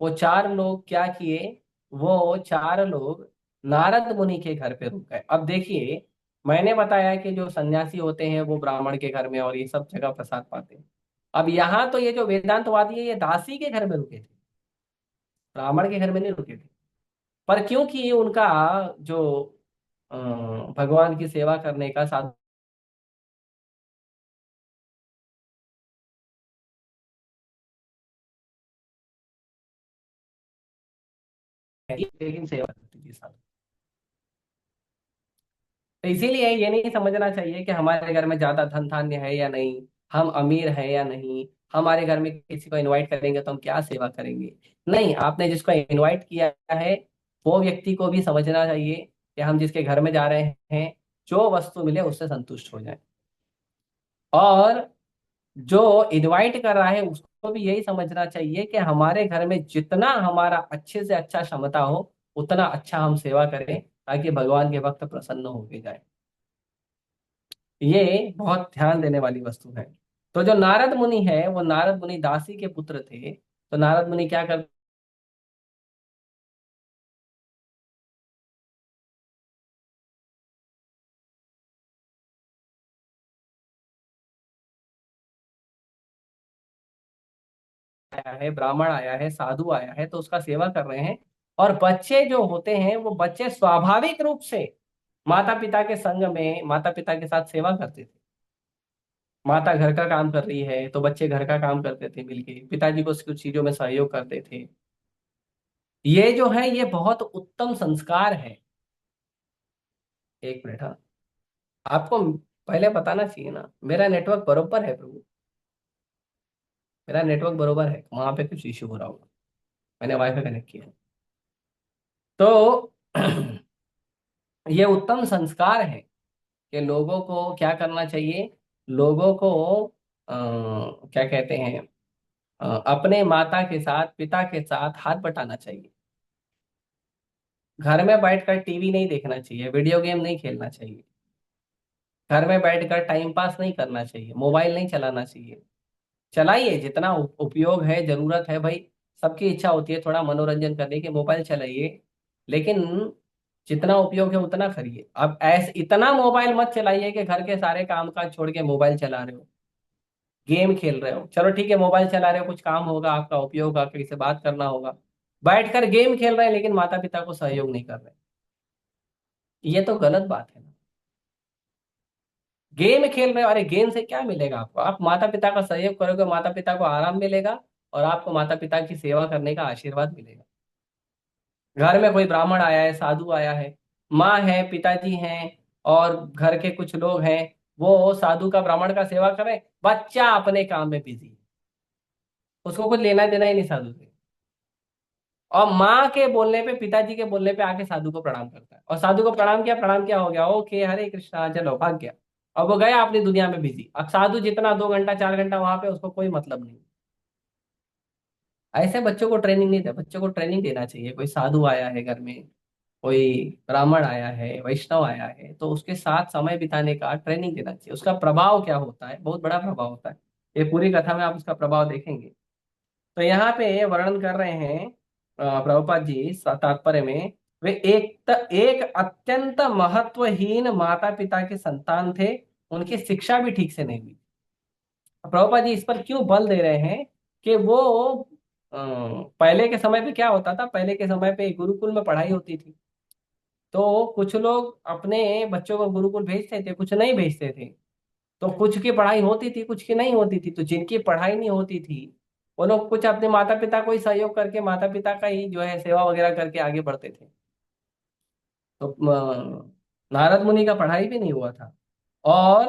वो 4 लोग क्या किए, वो 4 लोग नारद मुनि के घर पे रुक गए। अब देखिए, मैंने बताया कि जो सन्यासी होते हैं वो ब्राह्मण के घर में और ये सब जगह प्रसाद पाते हैं। अब यहाँ तो ये जो वेदांतवादी है ये दासी के घर में रुके थे, ब्राह्मण के घर में नहीं रुके थे। पर क्योंकि उनका जो अ, भगवान की सेवा करने का साधन है, लेकिन सेवा करती थी साधु। तो इसीलिए ये नहीं समझना चाहिए कि हमारे घर में ज्यादा धन धान्य है या नहीं, हम अमीर है या नहीं, हमारे घर में किसी को इनवाइट करेंगे तो हम क्या सेवा करेंगे। नहीं, आपने जिसको इनवाइट किया है वो व्यक्ति को भी समझना चाहिए कि हम जिसके घर में जा रहे हैं, जो वस्तु मिले उससे संतुष्ट हो जाए। और जो इनवाइट कर रहा है उसको भी यही समझना चाहिए कि हमारे घर में जितना हमारा अच्छे से अच्छा क्षमता हो उतना अच्छा हम सेवा करें, ताकि भगवान के भक्त प्रसन्न होके जाए। ये बहुत ध्यान देने वाली वस्तु है। तो जो नारद मुनि है वो नारद मुनि दासी के पुत्र थे। तो नारद मुनि क्या करते आया है, ब्राह्मण आया है, साधु आया है, तो उसका सेवा कर रहे हैं। और बच्चे जो होते हैं वो बच्चे स्वाभाविक रूप से माता पिता के संग में माता पिता के साथ सेवा करते थे। माता घर का काम कर रही है तो बच्चे घर का काम करते थे मिलके, पिताजी को कुछ चीजों में सहयोग करते थे। ये जो है ये बहुत उत्तम संस्कार है। एक मिनट, हाँ। आपको पहले बताना चाहिए ना, मेरा नेटवर्क बरोबर है प्रभु, मेरा नेटवर्क बरोबर है, वहां पे कुछ इश्यू हो रहा होगा, मैंने वाईफाई कनेक्ट किया है। तो ये उत्तम संस्कार है कि लोगों को क्या करना चाहिए, लोगों को क्या कहते हैं, अपने माता के साथ पिता के साथ हाथ बटाना चाहिए। घर में बैठकर टीवी नहीं देखना चाहिए, वीडियो गेम नहीं खेलना चाहिए, घर में बैठकर टाइम पास नहीं करना चाहिए, मोबाइल नहीं चलाना चाहिए। चलाइए जितना उपयोग है, जरूरत है भाई, सबकी इच्छा होती है थोड़ा मनोरंजन करने की, मोबाइल चलाइए, लेकिन जितना उपयोग है उतना करिए। अब ऐसे इतना मोबाइल मत चलाइए कि घर के सारे काम काज छोड़ के मोबाइल चला रहे हो, गेम खेल रहे हो। चलो ठीक है, मोबाइल चला रहे हो, कुछ काम होगा आपका, उपयोग होगा, किसी से बात करना होगा, बैठकर गेम खेल रहे हैं लेकिन माता पिता को सहयोग नहीं कर रहे, ये तो गलत बात है ना। गेम खेल रहे हो, अरे गेम से क्या मिलेगा आपको, आप माता पिता का सहयोग करोगे, माता पिता को आराम मिलेगा और आपको माता पिता की सेवा करने का आशीर्वाद मिलेगा। घर में कोई ब्राह्मण आया है, साधु आया है, माँ है, पिताजी हैं और घर के कुछ लोग हैं, वो साधु का ब्राह्मण का सेवा करें, बच्चा अपने काम में बिजी है, उसको कुछ लेना देना ही नहीं साधु से, और माँ के बोलने पे, पिताजी के बोलने पे आके साधु को प्रणाम करता है, और साधु को प्रणाम किया, प्रणाम किया, हो गया, ओके हरे कृष्णा, चलो भाग गया। अब वो गया अपनी दुनिया में बिजी। अब साधु जितना 2 घंटा 4 घंटा वहां पे, उसको कोई मतलब नहीं। ऐसे बच्चों को ट्रेनिंग नहीं दे, बच्चों को ट्रेनिंग देना चाहिए। कोई साधु आया है घर में, कोई ब्राह्मण आया है, वैष्णव आया है, तो उसके साथ समय बिताने का ट्रेनिंग देना चाहिए। उसका प्रभाव क्या होता है, बहुत बड़ा प्रभाव होता है, ये पूरी कथा में आप उसका प्रभाव देखेंगे। तो यहाँ पे वर्णन कर रहे हैं प्रभुपाद जी तात्पर्य में, वे एक अत्यंत महत्वहीन माता पिता के संतान थे, उनकी शिक्षा भी ठीक से नहीं हुई। प्रभुपाद जी इस पर क्यों बल दे रहे हैं कि वो पहले के समय पे क्या होता था, पहले के समय पे गुरुकुल में पढ़ाई होती थी, तो कुछ लोग अपने बच्चों को गुरुकुल भेजते थे, कुछ नहीं भेजते थे। तो कुछ की पढ़ाई होती थी, कुछ की नहीं होती थी। तो जिनकी पढ़ाई नहीं होती थी वो लोग कुछ अपने माता पिता को ही सहयोग करके, माता पिता का ही जो है सेवा वगैरह करके आगे बढ़ते थे। तो नारद मुनि का पढ़ाई भी नहीं हुआ था, और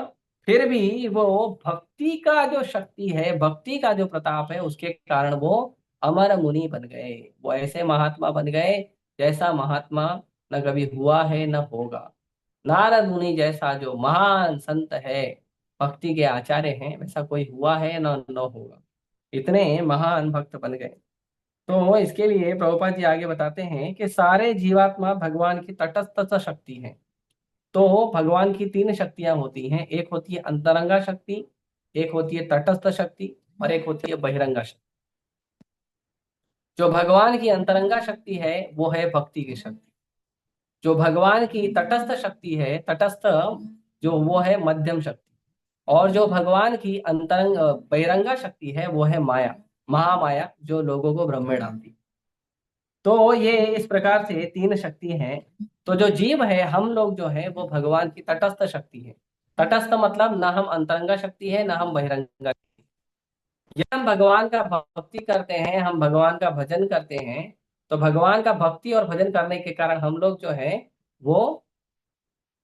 फिर भी वो भक्ति का जो शक्ति है, भक्ति का जो प्रताप है, उसके कारण वो अमर मुनि बन गए। वो ऐसे महात्मा बन गए जैसा महात्मा न कभी हुआ है न होगा। नारद मुनि जैसा जो महान संत है, भक्ति के आचार्य हैं, वैसा कोई हुआ है न होगा। इतने महान भक्त बन गए। तो इसके लिए प्रभुपाद जी आगे बताते हैं कि सारे जीवात्मा भगवान की तटस्थ शक्ति है। तो भगवान की 3 शक्तियां होती हैं, एक होती है अंतरंगा शक्ति, एक होती है तटस्थ शक्ति, और एक होती है बहिरंगा शक्ति। जो भगवान की अंतरंगा शक्ति है वो है भक्ति की शक्ति। जो भगवान की तटस्थ शक्ति है, तटस्थ जो, वो है मध्यम शक्ति। और जो भगवान की अंतरंग बहिरंगा शक्ति है वो है माया, महामाया, जो लोगों को भ्रम में डालती है। तो ये इस प्रकार से 3 शक्ति हैं। तो जो जीव है, हम लोग जो है, वो भगवान की तटस्थ शक्ति है। तटस्थ मतलब ना हम अंतरंगा शक्ति है ना हम बहिरंगा। जब हम भगवान का भक्ति करते हैं, हम भगवान का भजन करते हैं, तो भगवान का भक्ति और भजन करने के कारण हम लोग जो है वो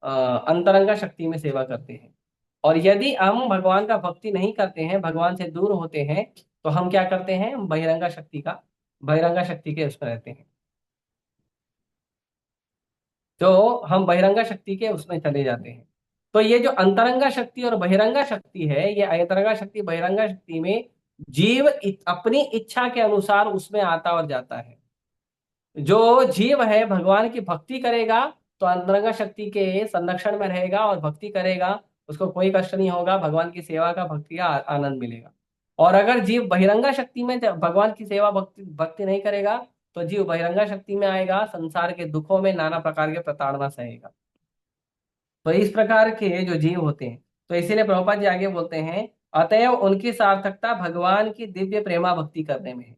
अंतरंगा शक्ति में सेवा करते हैं। और यदि हम भगवान का भक्ति नहीं करते हैं, भगवान से दूर होते हैं, तो हम क्या करते हैं, हम बहिरंगा शक्ति के उसमें रहते हैं। तो हम बहिरंगा शक्ति के उसमें चले जाते हैं। तो ये जो अंतरंगा शक्ति और बहिरंगा शक्ति है, ये अंतरंगा शक्ति बहिरंगा शक्ति में जीव अपनी इच्छा के अनुसार उसमें आता और जाता है। जो जीव है भगवान की भक्ति करेगा तो अंतरंगा शक्ति के संरक्षण में रहेगा और भक्ति करेगा, उसको कोई कष्ट नहीं होगा, भगवान की सेवा का, भक्ति का आनंद मिलेगा। और अगर जीव बहिरंगा शक्ति में भगवान की सेवा भक्ति भक्ति नहीं करेगा, तो जीव बहिरंगा शक्ति में आएगा, संसार के दुखों में नाना प्रकार के प्रताड़ना सहेगा। तो इस प्रकार के जो जीव होते हैं, तो इसीलिए प्रभुपाद जी आगे बोलते हैं, अतएव उनकी सार्थकता भगवान की दिव्य प्रेमा भक्ति करने में है।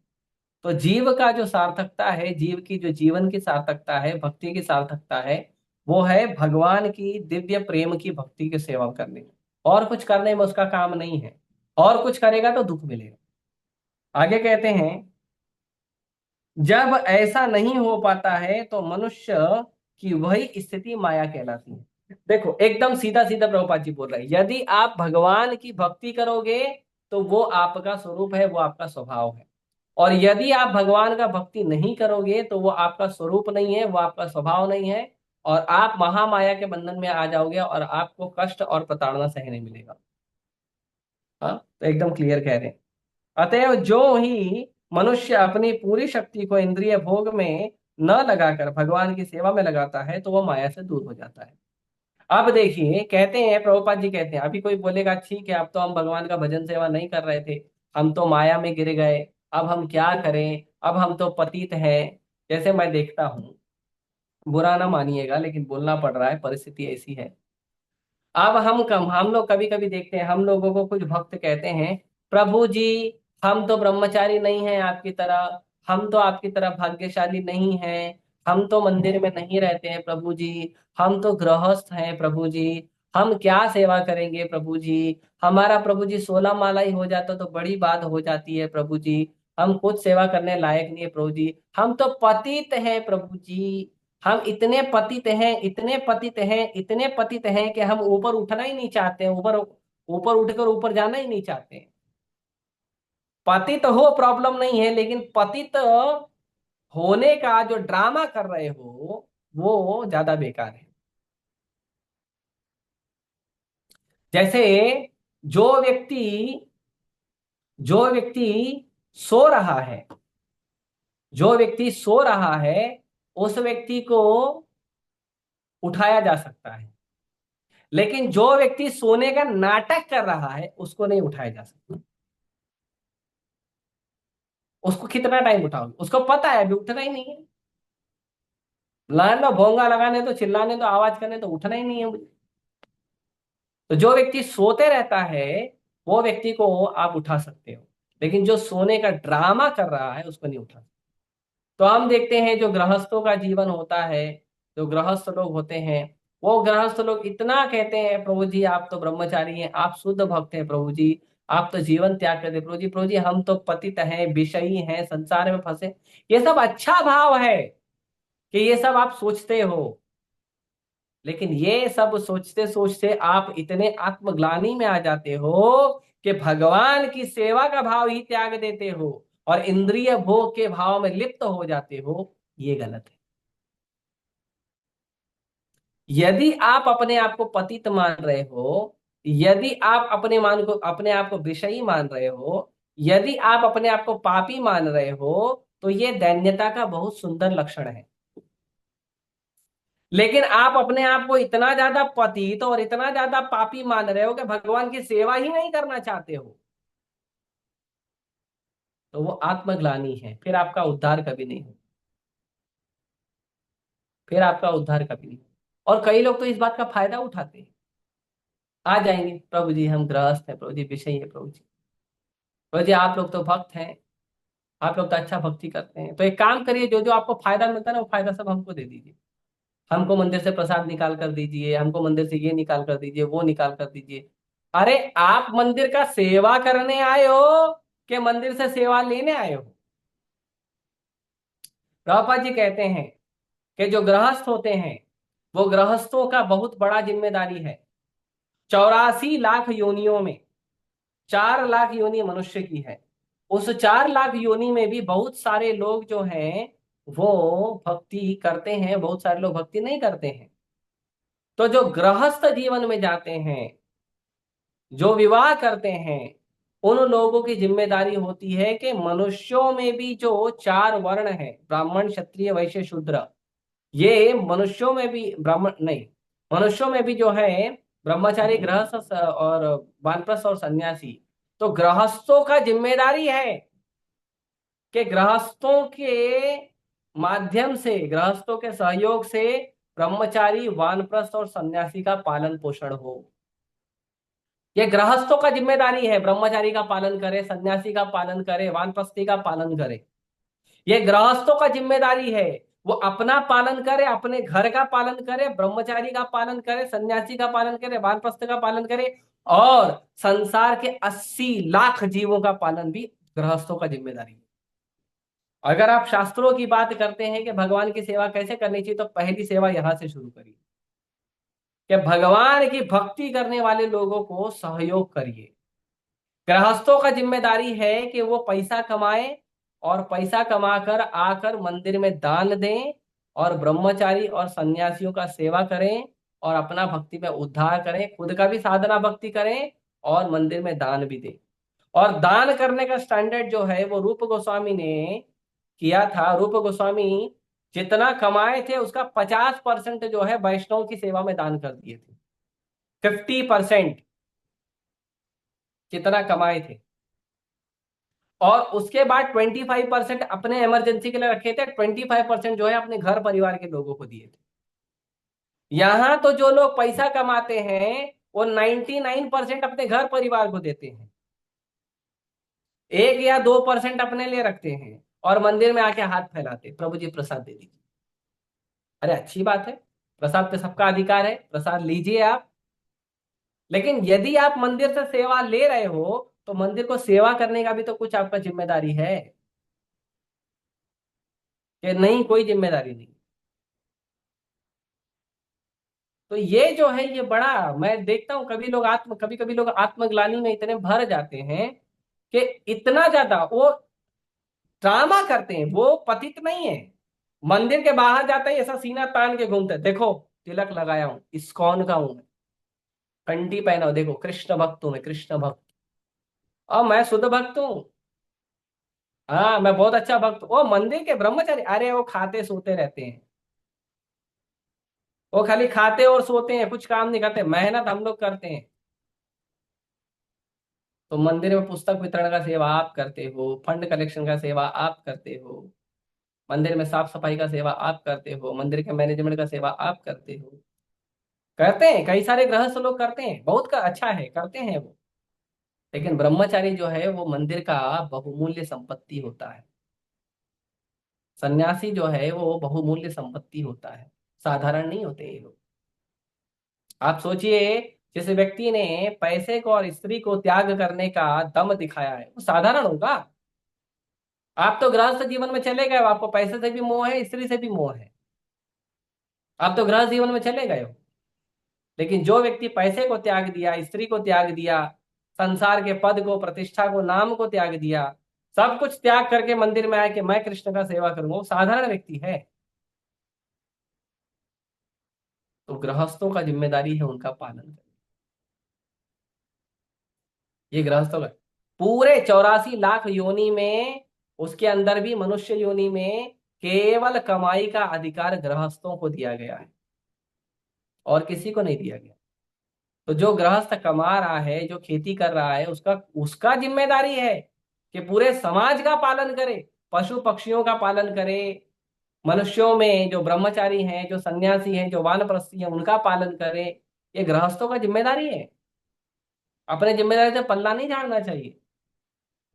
तो जीव का जो सार्थकता है, जीव की जो जीवन की सार्थकता है, भक्ति की सार्थकता है, वो है भगवान की दिव्य प्रेम की भक्ति की सेवा करने में। और कुछ करने में उसका काम नहीं है, और कुछ करेगा तो दुख मिलेगा। आगे कहते हैं, जब ऐसा नहीं हो पाता है तो मनुष्य की वही स्थिति माया कहलाती है। देखो एकदम सीधा सीधा प्रभुपाद जी बोल रहे हैं, यदि आप भगवान की भक्ति करोगे तो वो आपका स्वरूप है, वो आपका स्वभाव है। और यदि आप भगवान का भक्ति नहीं करोगे तो वो आपका स्वरूप नहीं है, वो आपका स्वभाव नहीं है। और आप महामाया के बंधन में आ जाओगे और आपको कष्ट और प्रताड़ना सहने मिलेगा। हाँ, तो एकदम क्लियर कह रहे हैं। अतएव जो ही मनुष्य अपनी पूरी शक्ति को इंद्रिय भोग में न लगाकर भगवान की सेवा में लगाता है तो वह माया से दूर हो जाता है। अब देखिए कहते हैं, प्रभुपाद जी कहते हैं, अभी कोई बोलेगा ठीक है अब तो हम भगवान का भजन सेवा नहीं कर रहे थे, हम तो माया में गिर गए, अब हम क्या करें, अब हम तो पतित हैं। जैसे मैं देखता हूँ, बुरा ना मानिएगा लेकिन बोलना पड़ रहा है, परिस्थिति ऐसी है। अब हम लोग कभी कभी देखते हैं, हम लोगों को कुछ भक्त कहते हैं, प्रभु जी हम तो ब्रह्मचारी नहीं हैं आपकी तरह, हम तो आपकी तरह भाग्यशाली नहीं हैं, हम तो मंदिर में नहीं रहते हैं प्रभु जी, हम तो गृहस्थ हैं प्रभु जी, हम क्या सेवा करेंगे प्रभु जी, हमारा प्रभु जी 16 माला ही हो जाता तो बड़ी बात हो जाती है प्रभु जी, हम कुछ सेवा करने लायक नहीं है प्रभु जी, हम तो पतित हैं प्रभु जी, हम इतने पतित हैं, इतने पतित हैं, इतने पतित हैं कि हम ऊपर उठना ही नहीं चाहते हैं, ऊपर ऊपर उठकर ऊपर जाना ही नहीं चाहते हैं। पतित हो प्रॉब्लम नहीं है, लेकिन पतित होने का जो ड्रामा कर रहे हो वो ज्यादा बेकार है। जैसे जो व्यक्ति जो व्यक्ति सो रहा है, जो व्यक्ति सो रहा है उस व्यक्ति को उठाया जा सकता है, लेकिन जो व्यक्ति सोने का नाटक कर रहा है उसको नहीं उठाया जा सकता। उसको कितना टाइम उठाओगे, उसको पता है अभी उठना ही नहीं है, लाइन में भोंगा लगाने तो, चिल्लाने तो, आवाज करने तो उठना ही नहीं है मुझे। तो जो व्यक्ति सोते रहता है वो व्यक्ति को आप उठा सकते हो, लेकिन जो सोने का ड्रामा कर रहा है उसको नहीं उठा सकते। तो हम देखते हैं जो गृहस्थों का जीवन होता है, जो गृहस्थ लोग होते हैं, वो गृहस्थ लोग इतना कहते हैं प्रभु जी आप तो ब्रह्मचारी हैं, आप शुद्ध भक्त हैं प्रभु जी, आप तो जीवन त्याग कर दे प्रभु जी, प्रभु जी हम तो पतित हैं, विषयी हैं, संसार में फंसे। ये सब अच्छा भाव है कि ये सब आप सोचते हो, लेकिन ये सब सोचते सोचते आप इतने आत्मग्लानि में आ जाते हो कि भगवान की सेवा का भाव ही त्याग देते हो और इंद्रिय भोग के भाव में लिप्त हो जाते हो। ये गलत है। यदि आप अपने आप को पतित मान रहे हो, यदि आप अपने आप को विषयी मान रहे हो, यदि आप अपने आप को पापी मान रहे हो, तो ये दैन्यता का बहुत सुंदर लक्षण है। लेकिन आप अपने आप को इतना ज्यादा पतित और इतना ज्यादा पापी मान रहे हो कि भगवान की सेवा ही नहीं करना चाहते हो, तो वो आत्मग्लानि है, फिर आपका उद्धार कभी नहीं हो, फिर आपका उद्धार कभी नहीं हो। और कई लोग तो इस बात का फायदा उठाते हैं, आ जाएंगे प्रभु जी हम गृहस्थ हैं प्रभु जी, विषय है प्रभु जी, प्रभु जी आप लोग तो भक्त हैं, आप लोग तो अच्छा भक्ति करते हैं, तो एक काम करिए, जो जो आपको फायदा मिलता है ना वो फायदा सब हमको दे दीजिए, हमको मंदिर से प्रसाद निकाल कर दीजिए, हमको मंदिर से ये निकाल कर दीजिए, वो निकाल कर दीजिए। अरे आप मंदिर का सेवा करने आए हो कि मंदिर से सेवा लेने आए हो? प्रभुपाद जी कहते हैं कि जो गृहस्थ होते हैं वो गृहस्थों का बहुत बड़ा जिम्मेदारी है। 84 लाख योनियों में 4 लाख योनि मनुष्य की है, उस 4 लाख योनि में भी बहुत सारे लोग जो हैं वो भक्ति करते हैं, बहुत सारे लोग भक्ति नहीं करते हैं। तो जो गृहस्थ जीवन में जाते हैं, जो विवाह करते हैं, उन लोगों की जिम्मेदारी होती है कि मनुष्यों में भी जो 4 वर्ण है, ब्राह्मण क्षत्रिय वैश्य शूद्र, ये मनुष्यों में भी, ब्राह्मण नहीं, मनुष्यों में भी जो है ब्रह्मचारी गृहस्थ और वानप्रस्थ और सन्यासी, तो गृहस्थों का जिम्मेदारी है कि गृहस्थों के माध्यम से, गृहस्थों के सहयोग से ब्रह्मचारी वानप्रस्थ और सन्यासी का पालन पोषण हो। ये गृहस्थों का जिम्मेदारी है, ब्रह्मचारी का पालन करे, सन्यासी का पालन करे, वानप्रस्थी का पालन करे। ये गृहस्थों का जिम्मेदारी है, वो अपना पालन करे, अपने घर का पालन करे, ब्रह्मचारी का पालन करे, सन्यासी का पालन करे, वानप्रस्थ का पालन करे, और संसार के 80 लाख जीवों का पालन भी गृहस्थों का जिम्मेदारी है। अगर आप शास्त्रों की बात करते हैं कि भगवान की सेवा कैसे करनी चाहिए, तो पहली सेवा यहां से शुरू करिए कि भगवान की भक्ति करने वाले लोगों को सहयोग करिए। गृहस्थों का जिम्मेदारी है कि वो पैसा कमाए और पैसा कमाकर आकर मंदिर में दान दें, और ब्रह्मचारी और सन्यासियों का सेवा करें और अपना भक्ति में उद्धार करें, खुद का भी साधना भक्ति करें और मंदिर में दान भी दें। और दान करने का स्टैंडर्ड जो है वो रूप गोस्वामी ने किया था। रूप गोस्वामी जितना कमाए थे उसका 50% जो है वैष्णव की सेवा में दान कर दिए थे। 50% जितना कमाए थे, और उसके बाद 25% अपने इमरजेंसी के लिए रखे थे, 25% जो है अपने घर परिवार के लोगों को दिए थे। यहां तो जो लोग पैसा कमाते हैं वो 99% अपने घर परिवार को देते हैं, 1 या 2% अपने लिए रखते हैं और मंदिर में आके हाथ फैलाते, प्रभु जी प्रसाद दे दीजिए। अरे अच्छी बात है, प्रसाद पे सबका अधिकार है, प्रसाद लीजिए आप। लेकिन यदि आप मंदिर से सेवा ले रहे हो तो मंदिर को सेवा करने का भी तो कुछ आपका जिम्मेदारी है, कि नहीं? कोई जिम्मेदारी नहीं। तो ये जो है ये बड़ा, मैं देखता हूं कभी कभी लोग आत्मग्लानि में इतने भर जाते हैं कि इतना ज्यादा वो ड्रामा करते हैं। वो पतित नहीं है, मंदिर के बाहर जाते ही ऐसा सीना तान के घूमते हैं, देखो तिलक लगाया हूं, इस्कॉन का हूं मैं, कंठी पहना हूं, देखो कृष्ण भक्त हूं मैं, कृष्ण भक्त। और मैं शुद्ध भक्त हूँ, हाँ मैं बहुत अच्छा भक्त हूँ। वो मंदिर के ब्रह्मचारी, अरे वो खाते सोते रहते हैं, वो खाली खाते और सोते हैं, कुछ काम नहीं करते। मेहनत हम लोग करते हैं। तो मंदिर में पुस्तक वितरण का सेवा आप करते हो, फंड कलेक्शन का सेवा आप करते हो, मंदिर में साफ सफाई का सेवा आप करते हो, मंदिर के मैनेजमेंट का सेवा आप करते हो। करते हैं, कई सारे गृहस्थ लोग करते हैं, बहुत का अच्छा है, करते हैं वो। लेकिन ब्रह्मचारी जो है वो मंदिर का बहुमूल्य संपत्ति होता है। सन्यासी जो है वो बहुमूल्य संपत्ति होता है, साधारण नहीं होते ये लोग। आप सोचिए, जिस व्यक्ति ने पैसे को और स्त्री को त्याग करने का दम दिखाया है वो साधारण होगा? आप तो गृहस्थ जीवन में चले गए हो, आपको पैसे से भी मोह है, स्त्री से भी मोह है, आप तो गृहस्थ जीवन में चले गए हो। लेकिन जो व्यक्ति पैसे को त्याग दिया, स्त्री को त्याग दिया, संसार के पद को, प्रतिष्ठा को, नाम को त्याग दिया, सब कुछ त्याग करके मंदिर में आए कि मैं कृष्ण का सेवा करूंगा, वो साधारण व्यक्ति है। तो गृहस्थों का जिम्मेदारी है उनका पालन करना। ये गृहस्थों का पूरे 84 लाख योनि में, उसके अंदर भी मनुष्य योनि में केवल कमाई का अधिकार गृहस्थों को दिया गया है और किसी को नहीं दिया गया। तो जो गृहस्थ कमा रहा है, जो खेती कर रहा है, उसका उसका जिम्मेदारी है कि पूरे समाज का पालन करे, पशु पक्षियों का पालन करे, मनुष्यों में जो ब्रह्मचारी हैं, जो सन्यासी हैं, जो वानप्रस्थी हैं, उनका पालन करे। ये गृहस्थों का जिम्मेदारी है। अपने जिम्मेदारी से पल्ला नहीं झाड़ना चाहिए।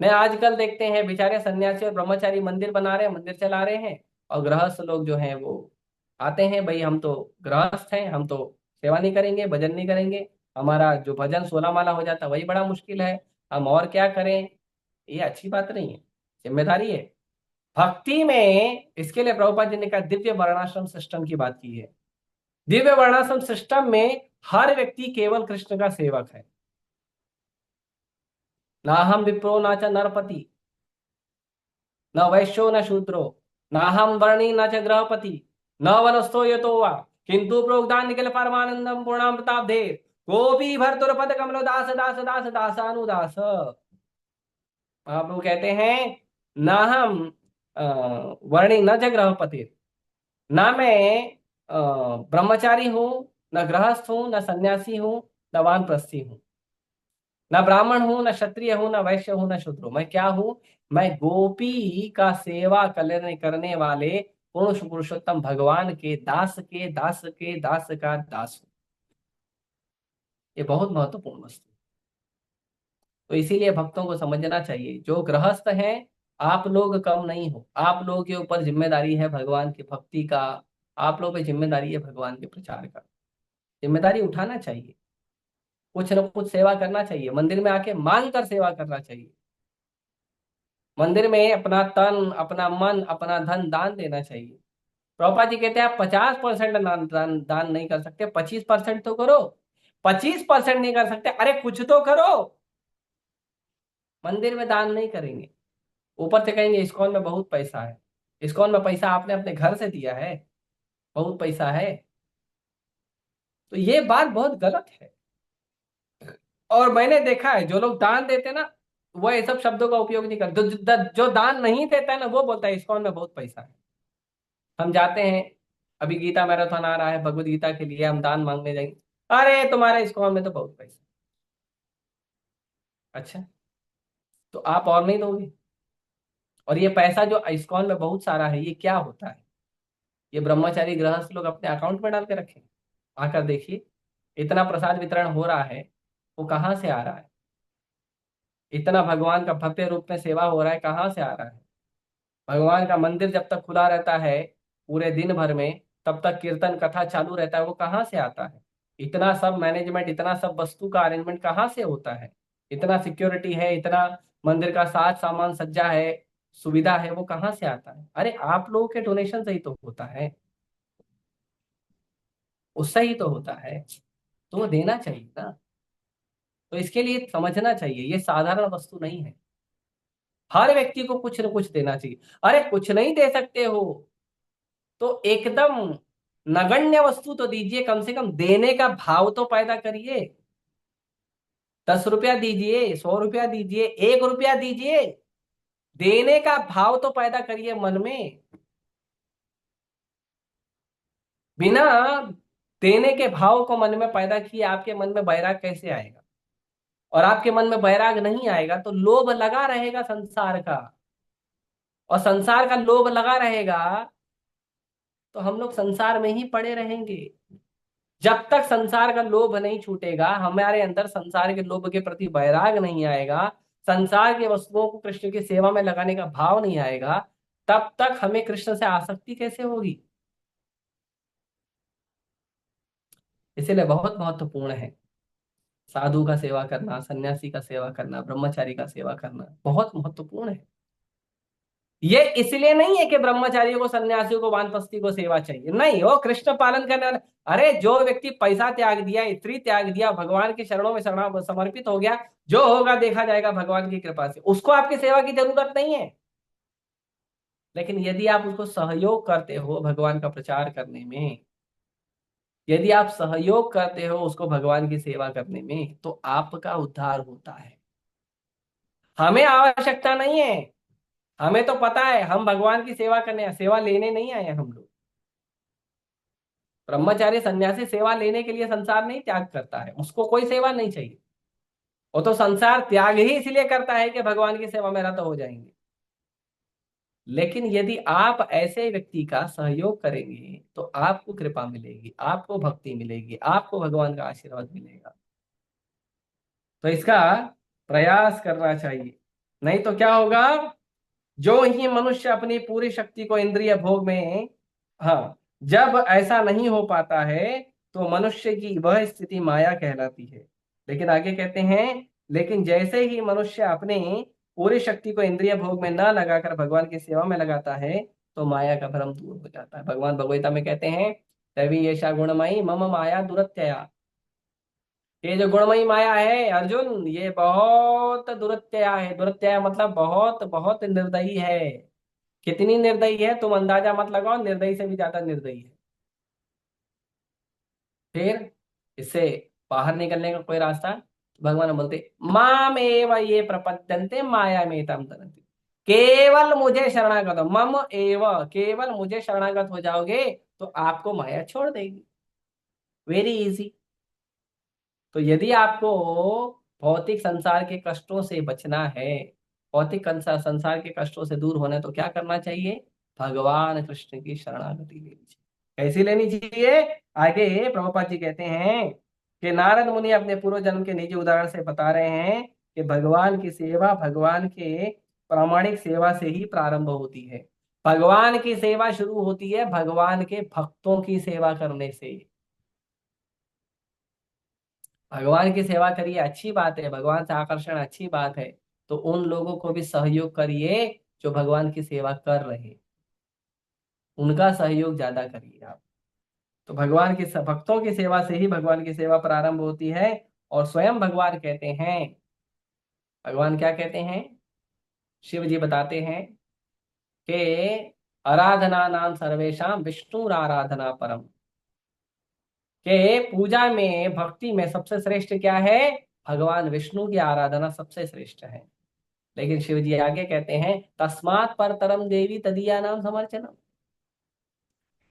मैं आजकल देखते हैं बेचारे सन्यासी और ब्रह्मचारी मंदिर बना रहे हैं, मंदिर चला रहे हैं, और गृहस्थ लोग जो हैं वो आते हैं, भाई हम तो गृहस्थ हैं, हम तो सेवा नहीं करेंगे, भजन नहीं करेंगे, हमारा जो भजन 16 माला हो जाता है वही बड़ा मुश्किल है, हम और क्या करें? ये अच्छी बात नहीं है, जिम्मेदारी है भक्ति में। इसके लिए प्रभुपाद जी ने कहा दिव्य वर्णाश्रम सिस्टम की बात की है। दिव्य वर्णाश्रम सिस्टम में हर व्यक्ति केवल कृष्ण का सेवक है। ना हम विप्रो ना च नरपति, न वैश्यो न शूद्रो, न हम वर्णी न च गृहपति, न वनस्थो यतो वा किंतु प्रोक्तान निखिल परमानंदम पूर्णाम प्रतापधे गोपी भर्तुरपद कमलो दास दास दास दासानुदास। महाप्रभु कहते हैं न हम वर्णी न च गृहपति, ना मैं ब्रह्मचारी हूं, न गृहस्थ हूं, न सन्यासी हूं, न वानप्रस्थी हूं, न ब्राह्मण हूं, न क्षत्रिय हूं, न वैश्य हूं, न शूद्र हूं। मैं क्या हूं? मैं गोपी का सेवा करने वाले पुरुष पुरुषोत्तम भगवान के दास के दास के दास का दास हूं। ये बहुत महत्वपूर्ण वस्तु। तो इसीलिए भक्तों को समझना चाहिए, जो गृहस्थ हैं आप लोग कम नहीं हो, आप लोगों के ऊपर जिम्मेदारी है भगवान की भक्ति का, आप लोगों पे जिम्मेदारी है भगवान के प्रचार का। जिम्मेदारी उठाना चाहिए, कुछ न कुछ सेवा करना चाहिए, मंदिर में आके मांग कर सेवा करना चाहिए, मंदिर में अपना तन, अपना मन, अपना धन दान देना चाहिए। प्रभुपाद जी कहते हैं आप 50% दान नहीं कर सकते, 25% तो करो। 25% नहीं कर सकते, अरे कुछ तो करो। मंदिर में दान नहीं करेंगे, ऊपर से कहेंगे इस्कॉन में बहुत पैसा है। इस्कॉन में पैसा आपने अपने घर से दिया है, बहुत पैसा है। तो ये बात बहुत गलत है। और मैंने देखा है जो लोग दान देते हैं ना, वो ये सब शब्दों का उपयोग नहीं करते। जो दान नहीं देता है ना, वो बोलता है इस्कॉन में बहुत पैसा है। हम जाते हैं, अभी गीता मैराथन आ रहा है, भगवत गीता के लिए हम दान मांगने जाएंगे, अरे तुम्हारे इस्कॉन में तो बहुत पैसा। अच्छा, तो आप और नहीं दोगे? और ये पैसा जो इस्कॉन में बहुत सारा है, ये क्या होता है? ये ब्रह्मचारी गृहस्थ लोग अपने अकाउंट में डाल के रखे। आकर देखिए, इतना प्रसाद वितरण हो रहा है, वो कहाँ से आ रहा है? इतना भगवान का भव्य रूप में सेवा हो रहा है, कहाँ से आ रहा है? भगवान का मंदिर जब तक खुला रहता है पूरे दिन भर में, तब तक कीर्तन कथा चालू रहता है, वो कहाँ से आता है? इतना सब मैनेजमेंट, इतना सब वस्तु का अरेंजमेंट कहाँ से होता है? इतना सिक्योरिटी है, इतना मंदिर का साज सामान सज्जा है, सुविधा है, वो कहाँ से आता है? अरे आप लोगों के डोनेशन से ही तो होता है, उससे ही तो होता है। तो वो देना चाहिए ना। तो इसके लिए समझना चाहिए, ये साधारण वस्तु नहीं है। हर व्यक्ति को कुछ न कुछ देना चाहिए। अरे कुछ नहीं दे सकते हो तो एकदम नगण्य वस्तु तो दीजिए, कम से कम देने का भाव तो पैदा करिए। 10 रुपया दीजिए, 100 रुपया दीजिए, 1 रुपया दीजिए, देने का भाव तो पैदा करिए मन में। बिना देने के भाव को मन में पैदा किए आपके मन में बैराग कैसे आएगा? और आपके मन में बैराग नहीं आएगा तो लोभ लगा रहेगा संसार का। और संसार का लोभ लगा रहेगा तो हम लोग संसार में ही पड़े रहेंगे। जब तक संसार का लोभ नहीं छूटेगा, हमारे अंदर संसार के लोभ के प्रति वैराग नहीं आएगा, संसार के वस्तुओं को कृष्ण की सेवा में लगाने का भाव नहीं आएगा, तब तक हमें कृष्ण से आसक्ति कैसे होगी? इसीलिए बहुत महत्वपूर्ण है साधु का सेवा करना, सन्यासी का सेवा करना, ब्रह्मचारी का सेवा करना बहुत महत्वपूर्ण है। ये इसलिए नहीं है कि ब्रह्मचारियों को, सन्यासियों को, वानप्रस्थी को सेवा चाहिए, नहीं, वो कृष्ण पालन करने वाले। अरे जो व्यक्ति पैसा त्याग दिया, स्त्री त्याग दिया, भगवान के चरणों में शरण समर्पित हो गया, जो होगा देखा जाएगा भगवान की कृपा से, उसको आपकी सेवा की जरूरत नहीं है। लेकिन यदि आप उसको सहयोग करते हो भगवान का प्रचार करने में, यदि आप सहयोग करते हो उसको भगवान की सेवा करने में, तो आपका उद्धार होता है। हमें आवश्यकता नहीं है, हमें तो पता है हम भगवान की सेवा करने, सेवा लेने नहीं आए हैं हम लोग। ब्रह्मचारी सन्यासी सेवा लेने के लिए संसार नहीं त्याग करता है, उसको कोई सेवा नहीं चाहिए। वो तो संसार त्याग ही इसलिए करता है कि भगवान की सेवा में रत हो जाएंगे। लेकिन यदि आप ऐसे व्यक्ति का सहयोग करेंगे तो आपको कृपा मिलेगी, आपको भक्ति मिलेगी, आपको भगवान का आशीर्वाद मिलेगा। तो इसका प्रयास करना चाहिए। नहीं तो क्या होगा, जो ही मनुष्य अपनी पूरी शक्ति को इंद्रिय भोग में, हाँ, जब ऐसा नहीं हो पाता है तो मनुष्य की वह स्थिति माया कहलाती है। लेकिन आगे कहते हैं, लेकिन जैसे ही मनुष्य अपने पूरी शक्ति को इंद्रिय भोग में न लगाकर भगवान की सेवा में लगाता है तो माया का भ्रम दूर हो जाता है। भगवान भगवत में कहते हैं, तभी ये गुणमयी मम माया दुरत्यया। ये जो गुणमयी माया है अर्जुन, ये बहुत दुरत्यया है। दुरत्यया मतलब बहुत बहुत निर्दयी है। कितनी निर्दयी है तुम अंदाजा मत लगाओ, निर्दयी से भी ज्यादा निर्दयी है। फिर इससे बाहर निकलने का कोई रास्ता? भगवान बोलते, माम एव ये प्रपद्यन्ते माया में तम तरन्ति। केवल मुझे शरणागत हो, मम एव, केवल मुझे शरणागत हो जाओगे तो आपको माया छोड़ देगी। Very easy. तो यदि आपको भौतिक संसार के कष्टों से बचना है, भौतिक संसार के कष्टों से दूर होना है, तो क्या करना चाहिए? भगवान कृष्ण की शरणागति लेनी चाहिए। कैसी लेनी चाहिए? आगे प्रभुपाद जी कहते हैं कि नारद मुनि अपने पूर्व जन्म के निजी उदाहरण से बता रहे हैं कि भगवान की सेवा भगवान के प्रामाणिक सेवा से ही प्रारंभ होती है। भगवान की सेवा शुरू होती है भगवान के भक्तों की सेवा करने से। भगवान की सेवा करिए, अच्छी बात है, भगवान से आकर्षण अच्छी बात है, तो उन लोगों को भी सहयोग करिए जो भगवान की सेवा कर रहे। उनका सहयोग ज्यादा करिए आप। तो भगवान के भक्तों की सेवा से ही भगवान की सेवा प्रारंभ होती है। और स्वयं भगवान कहते हैं, भगवान क्या कहते हैं, शिव जी बताते हैं कि आराधना नाम सर्वेशम विष्णु आराधना परम, के पूजा में भक्ति में सबसे श्रेष्ठ क्या है, भगवान विष्णु की आराधना सबसे श्रेष्ठ है। लेकिन शिव जी आगे कहते हैं तस्मात् परतरम देवी तदीया नाम समर्चनम,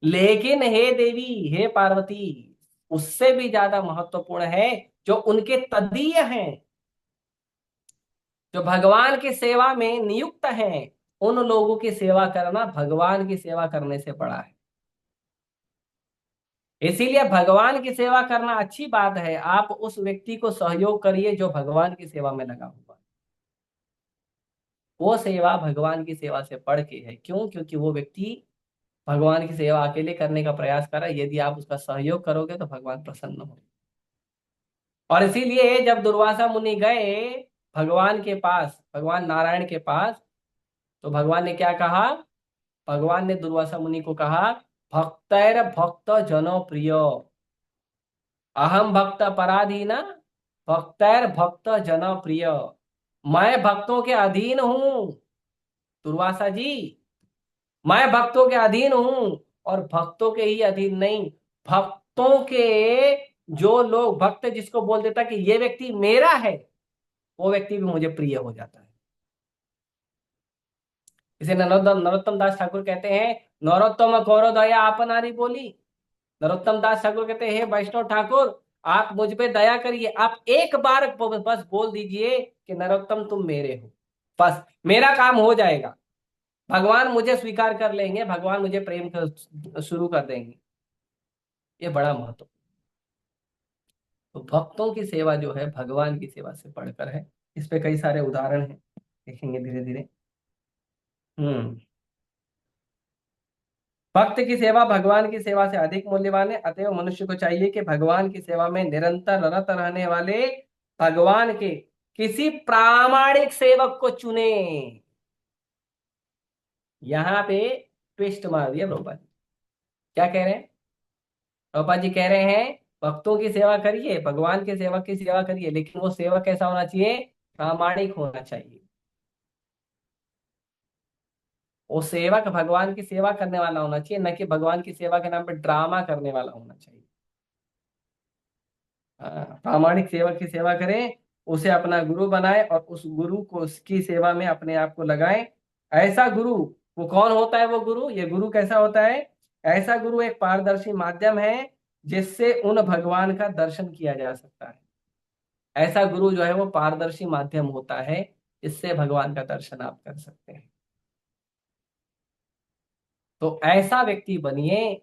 लेकिन हे देवी, हे पार्वती, उससे भी ज्यादा महत्वपूर्ण है जो उनके तदीय हैं, जो भगवान की सेवा में नियुक्त हैं, उन लोगों की सेवा करना भगवान की सेवा करने से बड़ा है। इसीलिए भगवान की सेवा करना अच्छी बात है, आप उस व्यक्ति को सहयोग करिए जो भगवान की सेवा में लगा हुआ है। वो सेवा भगवान की सेवा से बढ़ के है। क्यों? क्योंकि वो व्यक्ति भगवान की सेवा अकेले करने का प्रयास कर रहा है, यदि आप उसका सहयोग करोगे तो भगवान प्रसन्न हो। और इसीलिए जब दुर्वासा मुनि गए भगवान के पास, भगवान नारायण के पास, तो भगवान ने क्या कहा, भगवान ने दुर्वासा मुनि को कहा भक्तैर भक्त जनो प्रिय, अहम भक्त पराधीन, भक्तैर भक्त जन प्रिय। मैं भक्तों के अधीन हूं दुर्वासा जी, मैं भक्तों के अधीन हूं। और भक्तों के ही अधीन नहीं, भक्तों के, जो लोग भक्त जिसको बोल देता कि ये व्यक्ति मेरा है, वो व्यक्ति भी मुझे प्रिय हो जाता है। इसे नरोत्तम नरोत्तम दास ठाकुर कहते हैं, नरोत्तम कौरो दया आपनारी बोली। नरोत्तम दास ठाकुर कहते हैं, हे वैष्णव ठाकुर, आप मुझ पे दया करिए, आप एक बार बस बोल दीजिए कि नरोत्तम तुम मेरे हो, बस मेरा काम हो जाएगा। भगवान मुझे स्वीकार कर लेंगे, भगवान मुझे प्रेम शुरू कर देंगे। ये बड़ा महत्व। तो भक्तों की सेवा जो है भगवान की सेवा से बढ़कर है। इस पे कई सारे उदाहरण हैं, देखेंगे धीरे धीरे। भक्त की सेवा भगवान की सेवा से अधिक मूल्यवान है, अतएव मनुष्य को चाहिए कि भगवान की सेवा में निरंतर रत रहने वाले भगवान के किसी प्रामाणिक सेवक को चुने। यहां पे ट्विस्ट मार दिया प्रभुपाद जी। क्या कह रहे हैं? प्रभुपाद जी कह रहे हैं भक्तों की सेवा करिए, भगवान के सेवक की सेवा करिए, लेकिन वो सेवक कैसा होना चाहिए, प्रामाणिक होना चाहिए। वो सेवक भगवान की सेवा करने वाला होना चाहिए, न कि भगवान की सेवा के नाम पे ड्रामा करने वाला होना चाहिए। प्रामाणिक सेवक की सेवा करें, उसे अपना गुरु बनाए और उस गुरु को उसकी सेवा में अपने आप को लगाए। ऐसा गुरु, वो कौन होता है वो गुरु, ये गुरु कैसा होता है, ऐसा गुरु एक पारदर्शी माध्यम है जिससे उन भगवान का दर्शन किया जा सकता है। ऐसा गुरु जो है वो पारदर्शी माध्यम होता है, इससे भगवान का दर्शन आप कर सकते हैं। तो ऐसा व्यक्ति बनिए।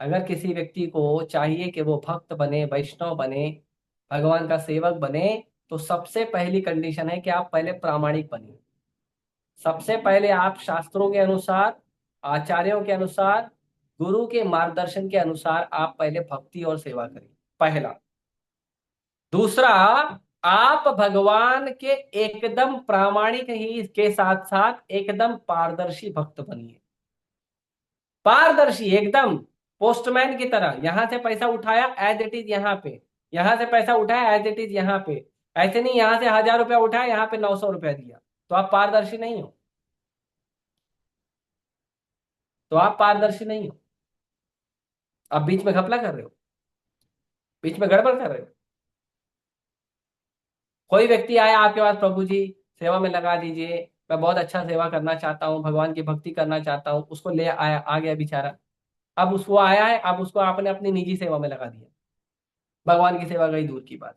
अगर किसी व्यक्ति को चाहिए कि वो भक्त बने, वैष्णव बने, भगवान का सेवक बने, तो सबसे पहली कंडीशन है कि आप पहले प्रामाणिक बनिए। सबसे पहले आप शास्त्रों के अनुसार, आचार्यों के अनुसार, गुरु के मार्गदर्शन के अनुसार आप पहले भक्ति और सेवा करिए, पहला। दूसरा, आप भगवान के एकदम प्रामाणिक ही के साथ साथ एकदम पारदर्शी भक्त बनिए। पारदर्शी एकदम, पोस्टमैन की तरह, यहां से पैसा उठाया एज इट इज यहाँ पे, यहां से पैसा उठाया एज इट इज यहाँ पे। ऐसे नहीं यहां से 1000 रुपया उठाया यहाँ पे 900 रुपया दिया, तो आप पारदर्शी नहीं हो। तो आप पारदर्शी नहीं हो, आप बीच में घपला कर रहे हो, बीच में गड़बड़ कर रहे हो। कोई व्यक्ति आया आपके पास, प्रभु जी सेवा में लगा दीजिए, मैं बहुत अच्छा सेवा करना चाहता हूँ, भगवान की भक्ति करना चाहता हूँ, उसको ले आया, आ गया बेचारा। अब उसको आया है, अब उसको आपने अपनी निजी सेवा में लगा दिया। भगवान की सेवा गई दूर की बात,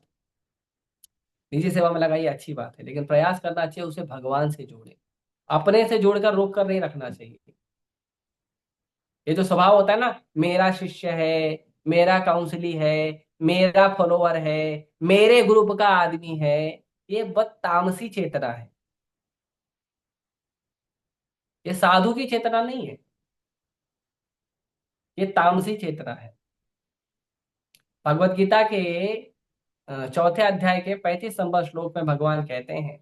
निजी सेवा में लगाइए, अच्छी बात है, लेकिन प्रयास करना चाहिए उसे भगवान से जोड़े, अपने से जोड़कर रोक कर नहीं रखना चाहिए। ये जो स्वभाव होता है ना, मेरा शिष्य है, मेरा काउंसली है, मेरा फॉलोवर है, मेरे ग्रुप का आदमी है, ये बहुत तामसी चेतना है। ये साधु की चेतना नहीं है, ये तामसी चेतना है। भगवत गीता के चौथे अध्याय के 35 नंबर श्लोक में भगवान कहते हैं,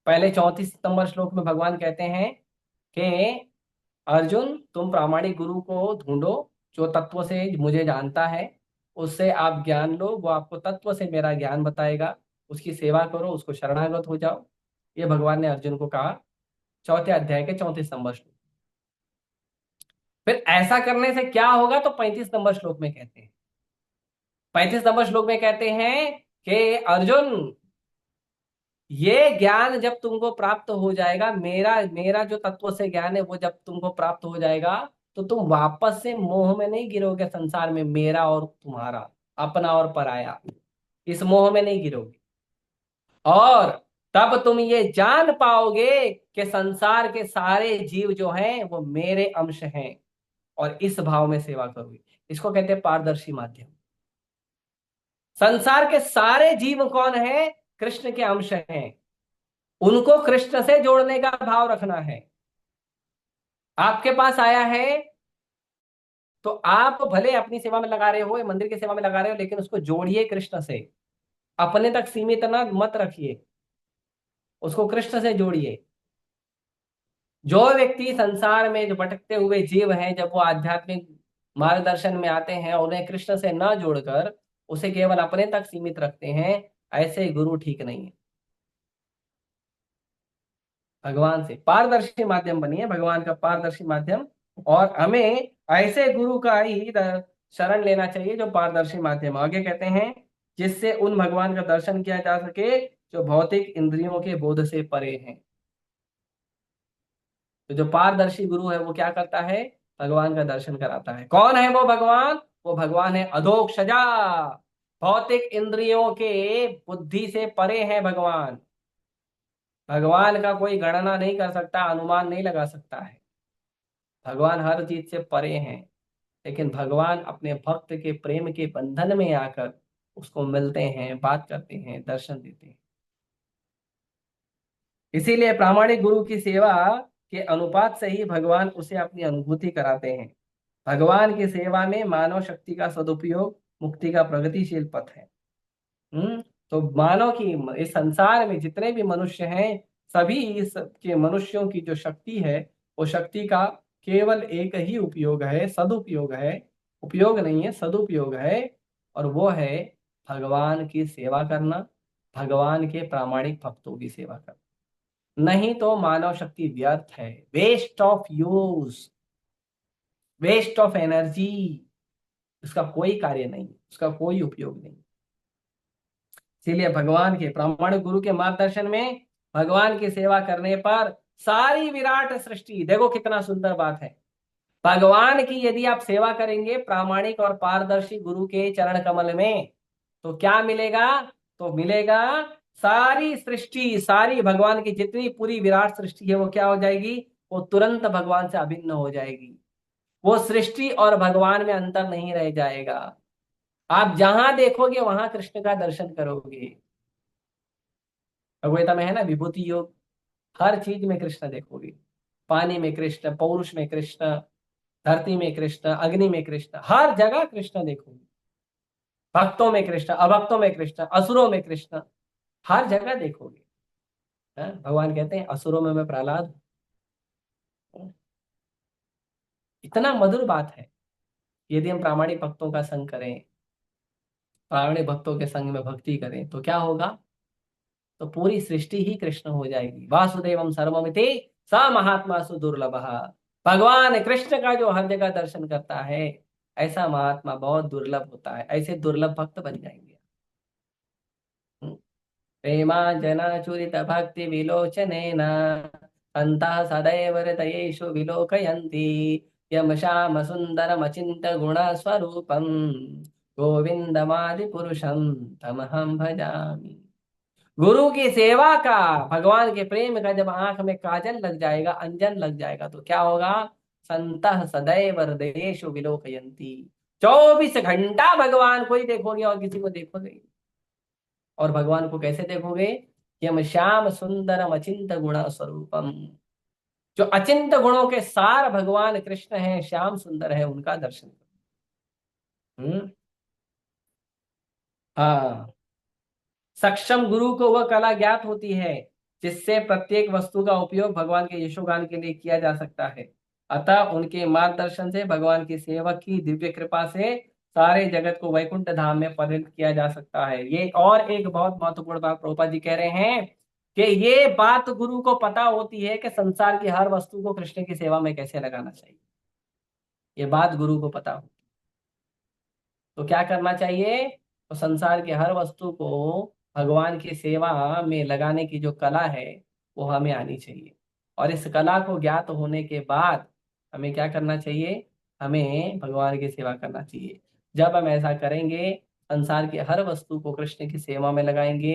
पहले 34 नंबर श्लोक में भगवान कहते हैं कि अर्जुन, तुम प्रामाणिक गुरु को ढूंढो जो तत्व से मुझे जानता है, उससे आप ज्ञान लो, वो आपको तत्व से मेरा ज्ञान बताएगा। उसकी सेवा करो, उसको शरणागत हो जाओ। ये भगवान ने अर्जुन को कहा, चौथे अध्याय के 34 नंबर श्लोक। फिर ऐसा करने से क्या होगा, तो 35 नंबर श्लोक में कहते हैं, 35 नंबर श्लोक में कहते हैं कि अर्जुन, ये ज्ञान जब तुमको प्राप्त हो जाएगा, मेरा मेरा जो तत्व से ज्ञान है वो जब तुमको प्राप्त हो जाएगा, तो तुम वापस से मोह में नहीं गिरोगे संसार में, मेरा और तुम्हारा, अपना और पराया, इस मोह में नहीं गिरोगे। और तब तुम ये जान पाओगे कि संसार के सारे जीव जो हैं वो मेरे अंश हैं, और इस भाव में सेवा करोगे। इसको कहते हैं पारदर्शी माध्यम। संसार के सारे जीव कौन है? कृष्ण के अंश हैं। उनको कृष्ण से जोड़ने का भाव रखना है। आपके पास आया है तो आप भले अपनी सेवा में लगा रहे हो या मंदिर की सेवा में लगा रहे हो, लेकिन उसको जोड़िए कृष्ण से। अपने तक सीमित ना मत रखिए, उसको कृष्ण से जोड़िए। जो व्यक्ति संसार में जो भटकते हुए जीव हैं, जब वो आध्यात्मिक मार्गदर्शन में आते हैं, उन्हें कृष्ण से न जोड़कर उसे केवल अपने तक सीमित रखते हैं, ऐसे गुरु ठीक नहीं है। भगवान से पारदर्शी माध्यम बनिए, भगवान का पारदर्शी माध्यम। और हमें ऐसे गुरु का ही शरण लेना चाहिए जो पारदर्शी माध्यम। आगे कहते हैं, जिससे उन भगवान का दर्शन किया जा सके जो भौतिक इंद्रियों के बोध से परे हैं। तो जो पारदर्शी गुरु है वो क्या करता है? भगवान का दर्शन कराता है। कौन है वो भगवान? वो भगवान है अधोक्षजा, भौतिक इंद्रियों के बुद्धि से परे है भगवान। भगवान का कोई गणना नहीं कर सकता, अनुमान नहीं लगा सकता है। भगवान हर चीज से परे हैं, लेकिन भगवान अपने भक्त के प्रेम के बंधन में आकर उसको मिलते हैं, बात करते हैं, दर्शन देते हैं। इसीलिए प्रामाणिक गुरु की सेवा के अनुपात से ही भगवान उसे अपनी अनुभूति कराते हैं। भगवान की सेवा में मानव शक्ति का सदुपयोग मुक्ति का प्रगतिशील पथ है। तो मानव की, इस संसार में जितने भी मनुष्य हैं, सभी इस के मनुष्यों की जो शक्ति है, वो शक्ति का केवल एक ही उपयोग है, सदुपयोग है। उपयोग नहीं है, सदुपयोग है। और वो है भगवान की सेवा करना, भगवान के प्रामाणिक भक्तों की सेवा करना। नहीं तो मानव शक्ति व्यर्थ है, waste of use, waste of energy. उसका कोई कार्य नहीं, उसका कोई उपयोग नहीं। इसीलिए भगवान के प्रामाणिक गुरु के मार्गदर्शन में, भगवान की सेवा करने पर सारी विराट सृष्टि, देखो कितना सुंदर बात है, भगवान की यदि आप सेवा करेंगे प्रामाणिक और पारदर्शी गुरु के चरण कमल में, तो क्या मिलेगा? तो मिलेगा सारी सृष्टि, सारी भगवान की जितनी पूरी विराट सृष्टि है, वो क्या हो जाएगी? वो तुरंत भगवान से अभिन्न हो जाएगी। वो सृष्टि और भगवान में अंतर नहीं रह जाएगा। आप जहां देखोगे वहां कृष्ण का दर्शन करोगे। भगवता में है ना विभूति योग, हर चीज में कृष्ण देखोगे। पानी में कृष्ण, पौरुष में कृष्ण, धरती में कृष्ण, अग्नि में कृष्ण, हर जगह कृष्ण देखोगे। भक्तों में कृष्ण, अभक्तों में कृष्ण, असुरों में कृष्ण, हर जगह देखोगे। भगवान कहते हैं असुरों में मैं प्रहलाद हूं। इतना मधुर बात है। यदि हम प्रामाणिक भक्तों का संग करें, प्रामाणिक भक्तों के संग में भक्ति करें, तो क्या होगा? तो पूरी सृष्टि ही कृष्ण हो जाएगी। वासुदेवम सर्वमिति स महात्मा सुदुर्लभ। भगवान कृष्ण का जो हर जगह दर्शन करता है, ऐसा महात्मा बहुत दुर्लभ होता है। ऐसे दुर्लभ भक्त बन जाएंगे। प्रेमाञ्जनचूरित भक्ति विलोचनेन सन्तः सदैव हृदयेषु विलोकयन्ति यं श्याम सुन्दरमचिन्त गुणस्वरूपं गोविन्दमादिपुरुषं तमहं भजामि। गुरु की सेवा का, भगवान के प्रेम का जब आंख में काजल लग जाएगा, अंजन लग जाएगा, तो क्या होगा? संतः सदैव हृदयेषु विलोकयन्ति। 24 घंटा भगवान को ही देखोगे और किसी को देखोगे ही। और भगवान को कैसे देखोगे? यम श्याम सुंदरम अचिंत गुण स्वरूपम। जो अचिंत गुणों के सार भगवान कृष्ण है, श्याम सुंदर है, उनका दर्शन करो। हाँ, सक्षम गुरु को वह कला ज्ञात होती है जिससे प्रत्येक वस्तु का उपयोग भगवान के यशोगान के लिए किया जा सकता है। अतः उनके मार्गदर्शन से भगवान के सेवक की दिव्य कृपा से सारे जगत को वैकुंठ धाम में परिणत किया जा सकता है। ये और एक बहुत महत्वपूर्ण बात प्रभुपाद जी कह रहे हैं कि ये बात गुरु को पता होती है कि संसार की हर वस्तु को कृष्ण की सेवा में कैसे लगाना चाहिए। ये बात गुरु को पता हो तो क्या करना चाहिए? तो संसार की हर वस्तु को भगवान की सेवा में लगाने की जो कला है वो हमें आनी चाहिए। और इस कला को ज्ञात होने के बाद हमें क्या करना चाहिए? हमें भगवान की सेवा करना चाहिए। जब हम ऐसा करेंगे, संसार की हर वस्तु को कृष्ण की सेवा में लगाएंगे,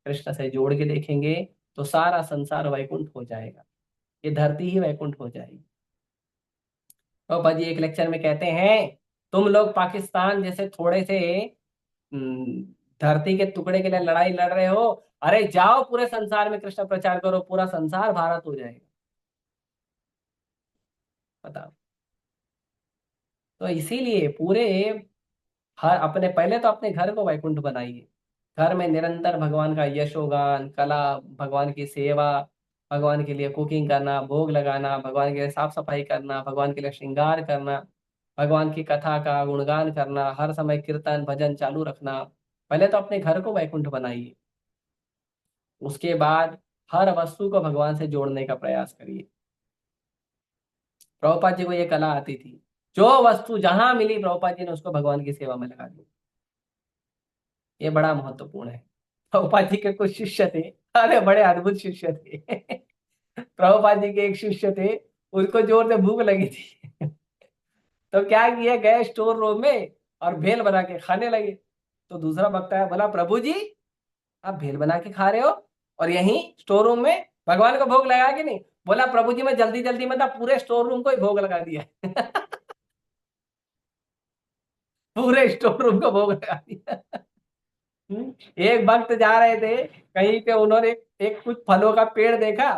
कृष्ण से जोड़ के देखेंगे, तो सारा संसार वैकुंठ हो जाएगा। ये धरती ही वैकुंठ हो जाएगी। तो जी एक लेक्चर में कहते हैं, तुम लोग पाकिस्तान जैसे थोड़े से हम्म, धरती के टुकड़े के लिए लड़ाई लड़ रहे हो, अरे जाओ पूरे संसार में कृष्ण प्रचार करो, पूरा संसार भारत हो जाएगा। बताओ। तो इसीलिए पूरे हर अपने पहले तो अपने घर को वैकुंठ बनाइए। घर में निरंतर भगवान का यशोगान, कला, भगवान की सेवा, भगवान के लिए कुकिंग करना, भोग लगाना, भगवान के लिए साफ सफाई करना, भगवान के लिए श्रृंगार करना, भगवान की कथा का गुणगान करना, हर समय कीर्तन भजन चालू रखना। पहले तो अपने घर को वैकुंठ बनाइए, उसके बाद हर वस्तु को भगवान से जोड़ने का प्रयास करिए। प्रभुपाद जी को ये कला आती थी, जो वस्तु जहां मिली प्रभुपाद जी ने उसको भगवान की सेवा में लगा दी। ये बड़ा महत्वपूर्ण है। प्रभुपाद जी के कुछ शिष्य थे, अरे बड़े अद्भुत शिष्य थे। प्रभुपाद जी के एक शिष्य थे, उसको जोर से भूख लगी थी। तो क्या किया, गए स्टोर रूम में और भेल बना के खाने लगे। तो दूसरा भक्त आया, बोला प्रभु जी आप भेल बना के खा रहे हो और यहीं स्टोर रूम में भगवान को भोग लगा कि नहीं? बोला प्रभु जी मैं जल्दी जल्दी में था, पूरे स्टोर रूम को ही भोग लगा दिया। पूरे स्टोर रूम को भोग लगा दिया। एक भक्त जा रहे थे कहीं पे, उन्होंने एक कुछ फलों का पेड़ देखा,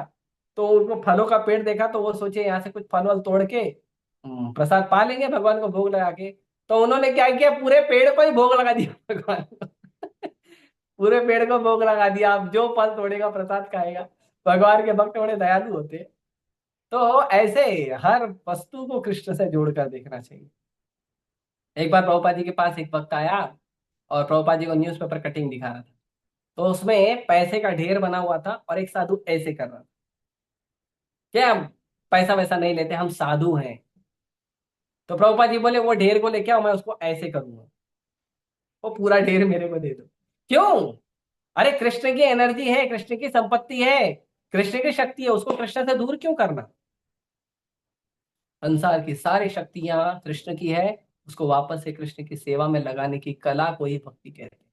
तो उनको फलों का पेड़ देखा तो वो सोचे यहाँ से कुछ फल वल तोड़ के प्रसाद पा लेंगे भगवान को भोग लगा के। तो उन्होंने क्या किया, पूरे पेड़ को ही भोग लगा दिया भगवान को। पूरे पेड़ को भोग लगा दिया, अब जो फल तोड़ेगा प्रसाद खाएगा। भगवान के भक्त बड़े दयालु होते हैं। तो ऐसे हर वस्तु को कृष्ण से जोड़कर देखना चाहिए। एक बार प्रभुपाद जी के पास एक भक्त आया और प्रभुपाद जी को न्यूज़पेपर कटिंग दिखा रहा था। तो उसमें पैसे का ढेर बना हुआ था और एक साधु ऐसे कर रहा था, क्या हम पैसा वैसा नहीं लेते, हम साधु हैं। तो प्रभुपाद जी बोले वो ढेर को लेके आओ, मैं उसको ऐसे करूंगा, वो पूरा ढेर मेरे को दे दो। क्यों? अरे कृष्ण की एनर्जी है, कृष्ण की संपत्ति है, कृष्ण की शक्ति है, उसको कृष्ण से दूर क्यों करना? संसार की सारी शक्तियां कृष्ण की है, उसको वापस से कृष्ण की सेवा में लगाने की कला को ही भक्ति कहते हैं।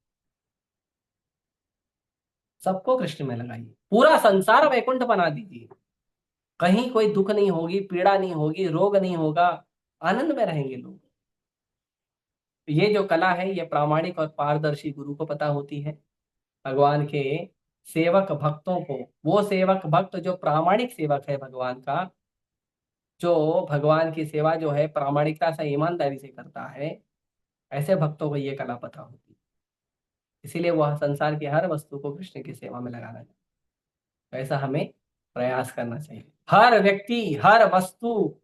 सबको कृष्ण में लगाइए, पूरा संसार वैकुंठ बना दीजिए। कहीं कोई दुख नहीं होगी, पीड़ा नहीं होगी, रोग नहीं होगा, आनंद में रहेंगे लोग। ये जो कला है ये प्रामाणिक और पारदर्शी गुरु को पता होती है। भगवान के सेवक भक्तों को, वो सेवक भक्त जो प्रामाणिक सेवक है भगवान का, जो भगवान की सेवा जो है प्रामाणिकता से ईमानदारी से करता है, ऐसे भक्तों को ये कला पता होती है। इसीलिए वह संसार की हर वस्तु को कृष्ण की सेवा में लगाना चाहिए। तो ऐसा हमें प्रयास करना चाहिए। हर व्यक्ति, हर वस्तु,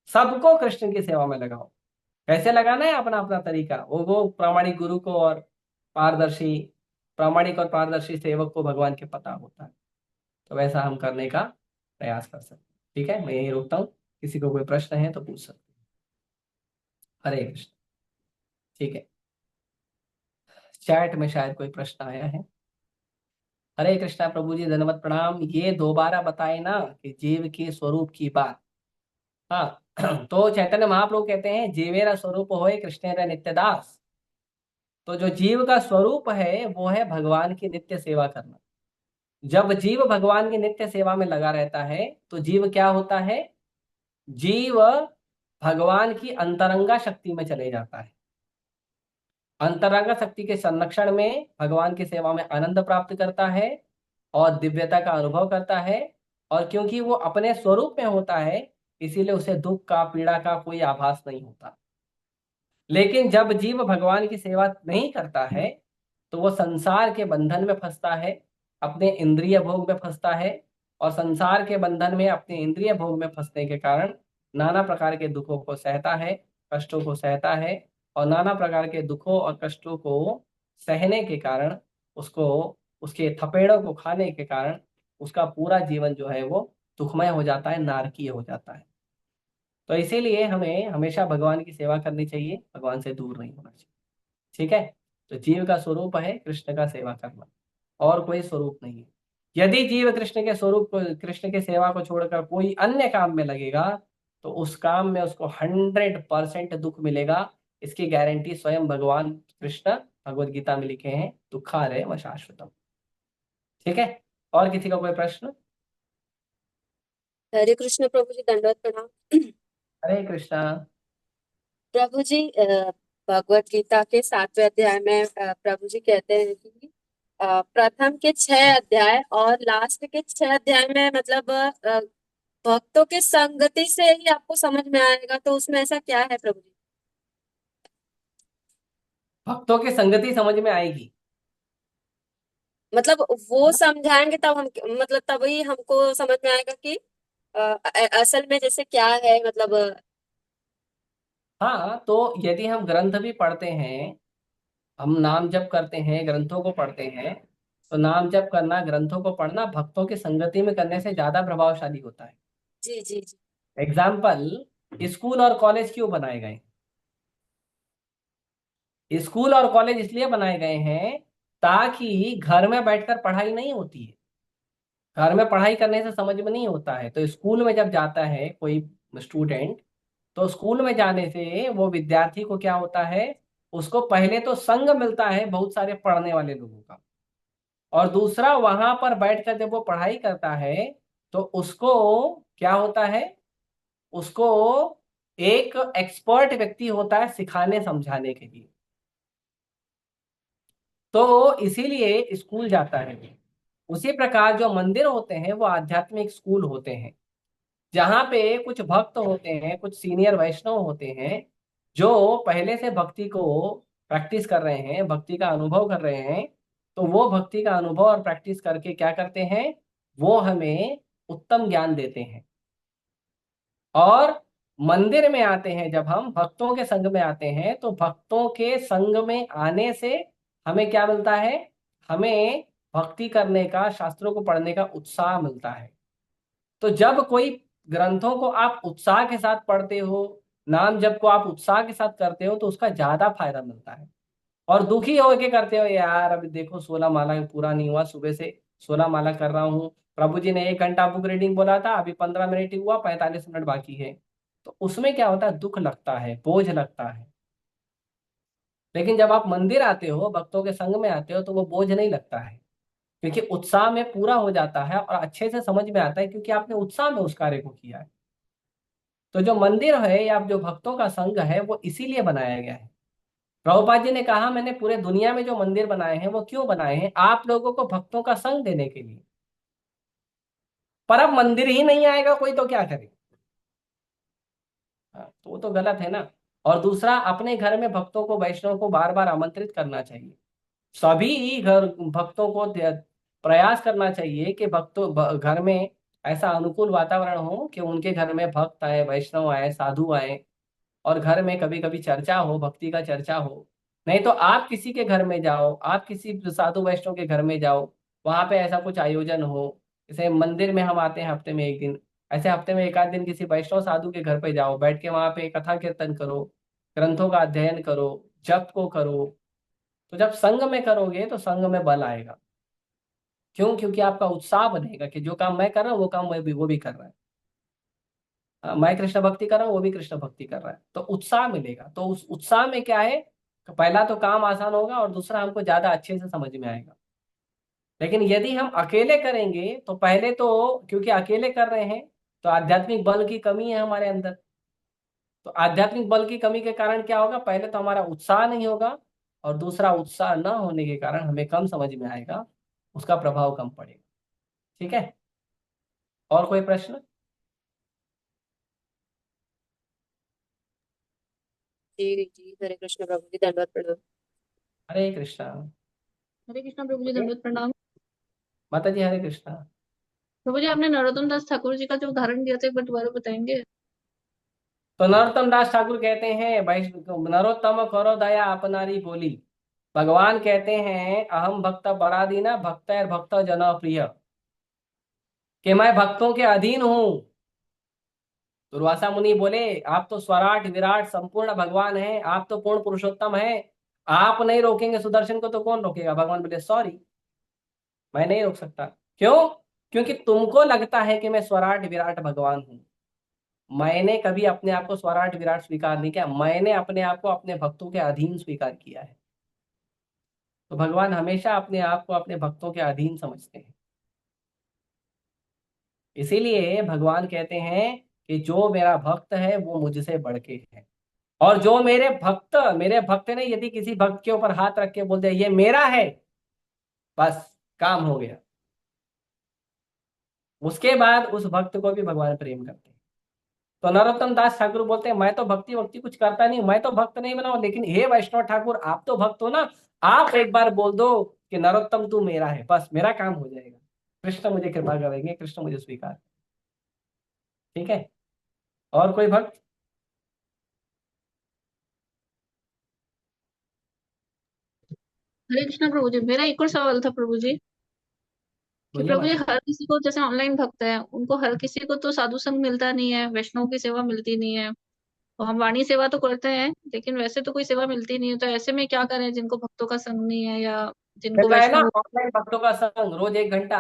सबको कृष्ण की सेवा में लगाओ। कैसे लगाना है अपना अपना तरीका, वो प्रामाणिक गुरु को और पारदर्शी, प्रामाणिक और पारदर्शी सेवक को भगवान के पता होता है। तो वैसा हम करने का प्रयास कर सकते हैं। ठीक है, मैं यही रोकता हूँ। किसी को कोई प्रश्न है तो पूछ सकते हैं। हरे कृष्ण। ठीक है, चैट में शायद कोई प्रश्न आया है। हरे कृष्णा प्रभु जी, धन्यवाद प्रणाम। ये दोबारा बताए ना कि जीव के स्वरूप की बात। हाँ। तो चैतन्य महाप्रभु कहते हैं जीवेरा स्वरूप होए कृष्णेरा नित्यदास। तो जो जीव का स्वरूप है वो है भगवान की नित्य सेवा करना। जब जीव भगवान की नित्य सेवा में लगा रहता है तो जीव क्या होता है? जीव भगवान की अंतरंगा शक्ति में चले जाता है। अंतरंगा शक्ति के संरक्षण में भगवान की सेवा में आनंद प्राप्त करता है और दिव्यता का अनुभव करता है। और क्योंकि वो अपने स्वरूप में होता है, इसीलिए उसे दुख का, पीड़ा का कोई आभास नहीं होता। लेकिन जब जीव भगवान की सेवा नहीं करता है तो वो संसार के बंधन में फंसता है, अपने इंद्रिय भोग में फंसता है। और संसार के बंधन में, अपने इंद्रिय भोग में फंसने के कारण नाना प्रकार के दुखों को सहता है, कष्टों को सहता है, और नाना प्रकार के दुखों और कष्टों को सहने के कारण, उसको, उसके थपेड़ों को खाने के कारण उसका पूरा जीवन जो है वो दुखमय हो जाता है, नारकीय हो जाता है। तो इसीलिए हमें हमेशा भगवान की सेवा करनी चाहिए, भगवान से दूर नहीं होना चाहिए। ठीक है। तो जीव का स्वरूप है कृष्ण का सेवा करना, और कोई स्वरूप नहीं है। यदि जीव कृष्ण के स्वरूप को, कृष्ण के सेवा को छोड़कर कोई अन्य काम में लगेगा, तो उस काम में उसको 100% दुख मिलेगा। इसकी गारंटी स्वयं भगवान कृष्ण भगवत गीता में लिखे हैं, दुखालय व शाश्वतम। ठीक है। और किसी का कोई प्रश्न? हरे कृष्ण प्रभु जी, दंडवत प्रणाम। हरे कृष्णा। प्रभु जी, भगवत गीता के 7वें अध्याय में प्रभु जी कहते हैं कि प्रथम के 6 अध्याय और लास्ट के 6 अध्याय में मतलब भक्तों के संगति से ही आपको समझ में आएगा, तो उसमें ऐसा क्या है प्रभु जी? भक्तों की संगति समझ में आएगी। मतलब वो समझाएंगे तब हम, मतलब तभी हमको समझ में आएगा कि असल में जैसे क्या है, मतलब हाँ, तो यदि हम ग्रंथ भी पढ़ते हैं, हम नाम जप करते हैं, ग्रंथों को पढ़ते हैं, तो नाम जप करना, ग्रंथों को पढ़ना भक्तों की संगति में करने से ज्यादा प्रभावशाली होता है। जी जी जी। एग्जाम्पल, स्कूल और कॉलेज क्यों बनाए गए? स्कूल और कॉलेज इसलिए बनाए गए हैं ताकि घर में बैठकर पढ़ाई नहीं होती है। घर में पढ़ाई करने से समझ में नहीं होता है, तो स्कूल में जब जाता है कोई स्टूडेंट, तो स्कूल में जाने से वो विद्यार्थी को क्या होता है, उसको पहले तो संग मिलता है बहुत सारे पढ़ने वाले लोगों का, और दूसरा वहां पर बैठकर जब वो पढ़ाई करता है, तो उसको क्या होता है, उसको एक एक्सपर्ट व्यक्ति होता है सिखाने समझाने के लिए। तो इसीलिए स्कूल जाता है। उसी प्रकार जो मंदिर होते हैं वो आध्यात्मिक स्कूल होते हैं, जहाँ पे कुछ भक्त होते हैं, कुछ सीनियर वैष्णव होते हैं, जो पहले से भक्ति को प्रैक्टिस कर रहे हैं, भक्ति का अनुभव कर रहे हैं। तो वो भक्ति का अनुभव और प्रैक्टिस करके क्या करते हैं, वो हमें उत्तम ज्ञान देते हैं। और मंदिर में आते हैं, जब हम भक्तों के संग में आते हैं, तो भक्तों के संग में आने से हमें क्या मिलता है, हमें भक्ति करने का, शास्त्रों को पढ़ने का उत्साह मिलता है। तो जब कोई ग्रंथों को आप उत्साह के साथ पढ़ते हो, नाम जप को आप उत्साह के साथ करते हो, तो उसका ज्यादा फायदा मिलता है। और दुखी होके करते हो, यार अभी देखो 16 माला पूरा नहीं हुआ, सुबह से 16 माला कर रहा हूँ, प्रभु जी ने 1 घंटा बुक रीडिंग बोला था, अभी 15 मिनट ही हुआ, 45 मिनट बाकी है। तो उसमें क्या होता है, दुख लगता है, बोझ लगता है। लेकिन जब आप मंदिर आते हो, भक्तों के संग में आते हो, तो वो बोझ नहीं लगता है, क्योंकि उत्साह में पूरा हो जाता है और अच्छे से समझ में आता है, क्योंकि आपने उत्साह में उस कार्य को किया है। तो जो मंदिर है या जो भक्तों का संघ है, वो इसीलिए बनाया गया है। प्रभुपाद जी ने कहा, मैंने पूरे दुनिया में जो मंदिर बनाए हैं वो क्यों बनाए हैं, आप लोगों को भक्तों का संग देने के लिए। पर अब मंदिर ही नहीं आएगा कोई, तो क्या करे? हाँ, तो वो तो गलत है ना। और दूसरा, अपने घर में भक्तों को, वैष्णव को बार बार आमंत्रित करना चाहिए। सभी घर भक्तों को प्रयास करना चाहिए कि घर में ऐसा अनुकूल वातावरण हो कि उनके घर में भक्त आए, वैष्णव आए, साधु आए, और घर में कभी कभी चर्चा हो, भक्ति का चर्चा हो। नहीं तो आप किसी के घर में जाओ, आप किसी साधु वैष्णव के घर में जाओ, वहां पे ऐसा कुछ आयोजन हो। जैसे मंदिर में हम आते हैं हफ्ते में 1 दिन, ऐसे हफ्ते में 1 आध दिन किसी वैष्णव साधु के घर पे जाओ, बैठ के वहां पे कथा कीर्तन करो, ग्रंथों का अध्ययन करो, जप को करो। तो जब संघ में करोगे तो संघ में बल आएगा। क्यों? क्योंकि आपका उत्साह बनेगा कि जो काम मैं कर रहा हूँ वो काम वो भी कर रहा है। मैं कृष्ण भक्ति कर रहा हूँ, वो भी कृष्ण भक्ति कर रहा है, तो उत्साह मिलेगा। तो उस उत्साह में क्या है, पहला तो काम आसान होगा, और दूसरा हमको ज्यादा अच्छे से समझ में आएगा। लेकिन यदि हम अकेले करेंगे, तो पहले तो, क्योंकि अकेले कर रहे हैं, तो आध्यात्मिक बल की कमी है हमारे अंदर। तो आध्यात्मिक बल की कमी के कारण क्या होगा, पहले तो हमारा उत्साह नहीं होगा, और दूसरा उत्साह न होने के कारण हमें कम समझ में आएगा, उसका प्रभाव कम पड़ेगा। ठीक है। और कोई प्रश्न? जी जी, हरे कृष्ण प्रभु जी, दंडवत प्रणाम। हरे कृष्णा। हरे कृष्णा प्रभु जी, दंडवत प्रणाम। माता जी, हरे कृष्णा। प्रभु जी, आपने नरोत्तम दास ठाकुर जी का जो उदाहरण दिया था, एक बार दोबारा बताएंगे? तो नरोत्तम दास ठाकुर कहते हैं, भाई नरोत्तम करो दया अपनारी बोली। भगवान कहते हैं अहम भक्त पराधीना भक्त भक्त जन प्रिय, कि मैं भक्तों के अधीन हूँ। दुर्वासा मुनि बोले आप तो स्वराट विराट संपूर्ण भगवान हैं, आप तो पूर्ण पुरुषोत्तम हैं, आप नहीं रोकेंगे सुदर्शन को तो कौन रोकेगा? भगवान बोले सॉरी, मैं नहीं रोक सकता। क्यों? क्योंकि तुमको लगता है कि मैं स्वराट विराट भगवान हूं। मैंने कभी अपने आप को स्वराट विराट स्वीकार नहीं किया, मैंने अपने आप को अपने भक्तों के अधीन स्वीकार किया है। तो भगवान हमेशा अपने आप को अपने भक्तों के अधीन समझते हैं। इसीलिए भगवान कहते हैं कि जो मेरा भक्त है वो मुझसे बढ़ के है। और जो मेरे भक्त ने यदि किसी भक्त के ऊपर हाथ रख के बोल दिया ये मेरा है, बस काम हो गया। उसके बाद उस भक्त को भी भगवान प्रेम करते हैं। तो नरोत्तम दास ठाकुर बोलते हैं मैं तो भक्ति वक्ति कुछ करता नहीं, मैं तो भक्त नहीं बनाऊं, लेकिन हे वैष्णव ठाकुर आप तो भक्त हो ना, आप एक बार बोल दो कि नरोत्तम तू मेरा है, बस मेरा काम हो जाएगा। कृष्ण मुझे कृपा करेंगे, कृष्ण मुझे स्वीकार। ठीक है? और कोई भक्त? हरे कृष्णा प्रभु जी, मेरा एक और सवाल था प्रभु जी, कि बोलिए प्रभु जी माता। हर किसी को, जैसे ऑनलाइन भक्त है उनको हर किसी को तो साधु संग मिलता नहीं है, वैष्णव की सेवा मिलती नहीं है। और हम वाणी सेवा तो करते हैं लेकिन वैसे तो कोई सेवा मिलती नहीं है, तो ऐसे में क्या करें जिनको भक्तों का संग नहीं है या मिल जिनको रहा है ना वैष्णव। ऑनलाइन भक्तों का संग, रोज 1 घंटा।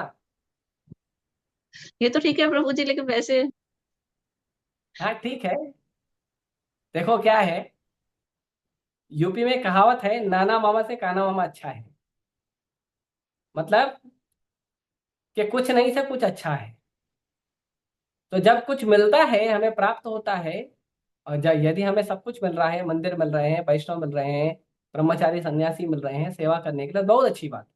ये तो ठीक है प्रभु जी, लेकिन वैसे। हाँ ठीक है। देखो क्या है, यूपी में कहावत है नाना मामा से काना मामा अच्छा है। मतलब कि कुछ नहीं से कुछ अच्छा है। तो जब कुछ मिलता है, हमें प्राप्त होता है, और जब यदि हमें सब कुछ मिल रहा है, मंदिर मिल रहे हैं, वैष्णव मिल रहे हैं, ब्रह्मचारी सन्यासी मिल रहे हैं सेवा करने के लिए, बहुत अच्छी बात है।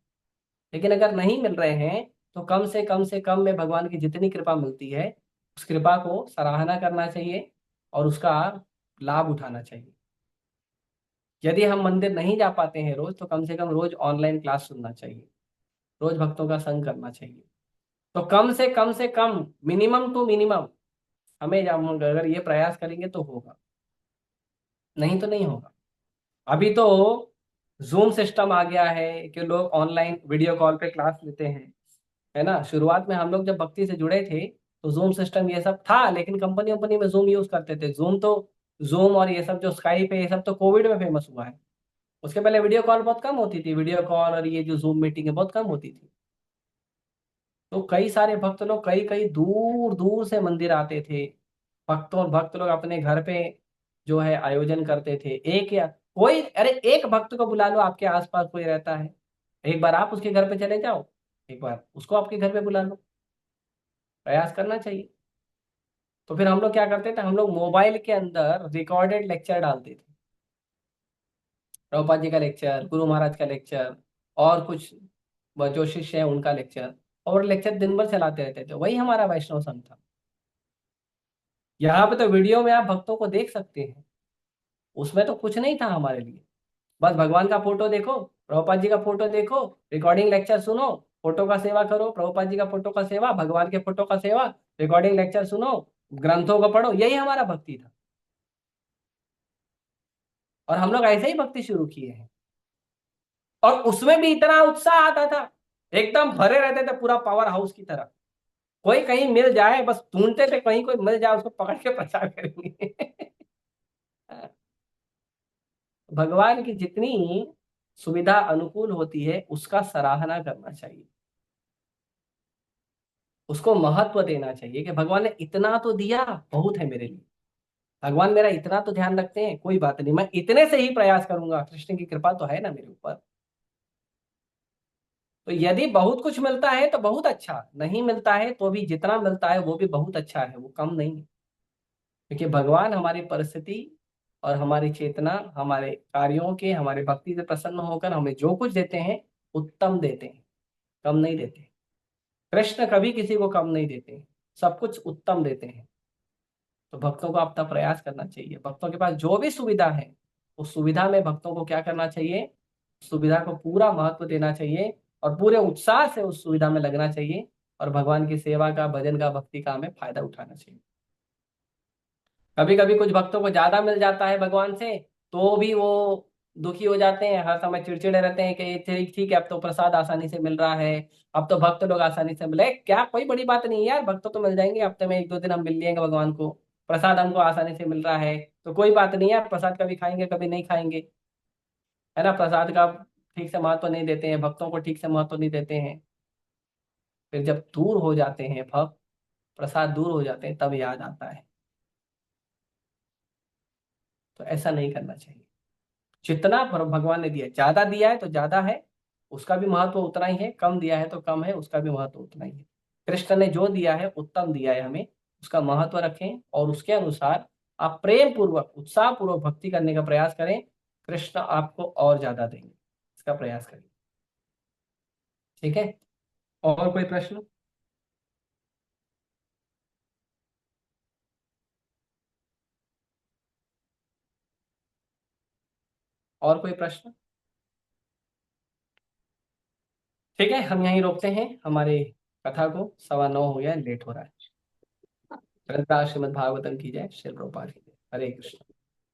लेकिन अगर नहीं मिल रहे हैं तो कम से कम में भगवान की जितनी कृपा मिलती है उस कृपा को सराहना करना चाहिए और उसका लाभ उठाना चाहिए। यदि हम मंदिर नहीं जा पाते हैं रोज, तो कम से कम रोज ऑनलाइन क्लास सुनना चाहिए, रोज भक्तों का संग करना चाहिए। तो कम से कम मिनिमम टू मिनिमम हमें अगर ये प्रयास करेंगे तो होगा, नहीं तो नहीं होगा। अभी तो जूम सिस्टम आ गया है कि लोग ऑनलाइन वीडियो कॉल पे क्लास लेते हैं, है ना। शुरुआत में हम लोग जब भक्ति से जुड़े थे तो जूम सिस्टम ये सब था, लेकिन कंपनी कंपनी में जूम यूज करते थे। जूम और ये सब जो स्काइप है ये सब तो कोविड में फेमस हुआ है। उसके पहले वीडियो कॉल बहुत कम होती थी, वीडियो कॉल और ये जो जूम मीटिंग है बहुत कम होती थी। तो कई सारे भक्त लोग कई कई दूर दूर से मंदिर आते थे। भक्त लोग अपने घर पे जो है आयोजन करते थे। एक या कोई, अरे एक भक्त को बुला लो, आपके आसपास कोई रहता है, एक बार आप उसके घर पे चले जाओ, एक बार उसको आपके घर पे बुला लो, प्रयास करना चाहिए। तो फिर हम लोग क्या करते थे, हम लोग मोबाइल के अंदर रिकॉर्डेड लेक्चर डालते थे, प्रभुपाद जी का लेक्चर, गुरु महाराज का लेक्चर, और कुछ जो शिष्य है उनका लेक्चर, और लेक्चर दिन भर चलाते रहते थे। वही हमारा वैष्णव संघ था। यहाँ पे तो वीडियो में आप भक्तों को देख सकते हैं, उसमें तो कुछ नहीं था हमारे लिए। बस भगवान का फोटो देखो, प्रभुपाद जी का फोटो देखो, रिकॉर्डिंग लेक्चर सुनो, फोटो का सेवा करो, प्रभुपाद जी का फोटो का सेवा, भगवान के फोटो का सेवा, रिकॉर्डिंग लेक्चर सुनो, ग्रंथों को पढ़ो, यही हमारा भक्ति था। और हम लोग ऐसे ही भक्ति शुरू किए हैं। और उसमें भी इतना उत्साह आता था, एकदम भरे रहते थे पूरा पावर हाउस की तरह। कोई कहीं मिल जाए, बस ढूंढते थे कहीं कोई मिल जाए उसको पकड़ के प्रचार करेंगे। भगवान की जितनी सुविधा अनुकूल होती है उसका सराहना करना चाहिए, उसको महत्व देना चाहिए कि भगवान ने इतना तो दिया, बहुत है मेरे लिए। भगवान मेरा इतना तो ध्यान रखते हैं, कोई बात नहीं, मैं इतने से ही प्रयास करूंगा, कृष्ण की कृपा तो है ना मेरे ऊपर। तो यदि बहुत कुछ मिलता है तो बहुत अच्छा, नहीं मिलता है तो भी जितना मिलता है वो भी बहुत अच्छा है, वो कम नहीं है। क्योंकि भगवान हमारी परिस्थिति और हमारी चेतना, हमारे कार्यों के, हमारे भक्ति से प्रसन्न होकर हमें जो कुछ देते हैं उत्तम देते हैं, कम नहीं देते। कृष्ण कभी किसी को कम नहीं देते, सब कुछ उत्तम देते हैं। तो भक्तों को अपना प्रयास करना चाहिए, भक्तों के पास जो भी सुविधा है उस सुविधा में भक्तों को क्या करना चाहिए, सुविधा को पूरा महत्व देना चाहिए और पूरे उत्साह से उस सुविधा में लगना चाहिए, और भगवान की सेवा का, भजन का, भक्ति का हमें फायदा उठाना चाहिए। कभी कभी कुछ भक्तों को ज्यादा मिल जाता है भगवान से, तो भी वो दुखी हो जाते हैं, हर समय चिड़चिड़े रहते हैं कि ठीक ठीक है, अब तो प्रसाद आसानी से मिल रहा है, अब तो भक्त लोग आसानी से मिले, क्या कोई बड़ी बात नहीं है यार, भक्त तो मिल जाएंगे, हफ्ते में एक दो दिन हम मिल लेंगे भगवान को, प्रसाद हमको आसानी से मिल रहा है, तो कोई बात नहीं यार, प्रसाद कभी खाएंगे कभी नहीं खाएंगे, है ना। प्रसाद का ठीक से महत्व नहीं देते हैं, भक्तों को ठीक से महत्व नहीं देते हैं। फिर जब दूर हो जाते हैं भक्त, प्रसाद दूर हो जाते हैं, तब याद आता है। तो ऐसा नहीं करना चाहिए। जितना भगवान ने दिया, ज्यादा दिया है तो ज्यादा है, उसका भी महत्व उतना ही है, कम दिया है तो कम है, उसका भी महत्व उतना ही है। कृष्ण ने जो दिया है उत्तम दिया है, हमें उसका महत्व रखें और उसके अनुसार आप प्रेम पूर्वक उत्साह पूर्वक भक्ति करने का प्रयास करें। कृष्ण आपको और ज्यादा देंगे, इसका प्रयास करिए। ठीक है, और कोई प्रश्न? और कोई प्रश्न? ठीक है, हम यहीं रोकते हैं हमारे कथा को, 9:15 हो गया, लेट हो रहा है। ग्रंथा श्रीमद् भागवतम की जय, श्री प्रभुपाद की जय। हरे कृष्ण।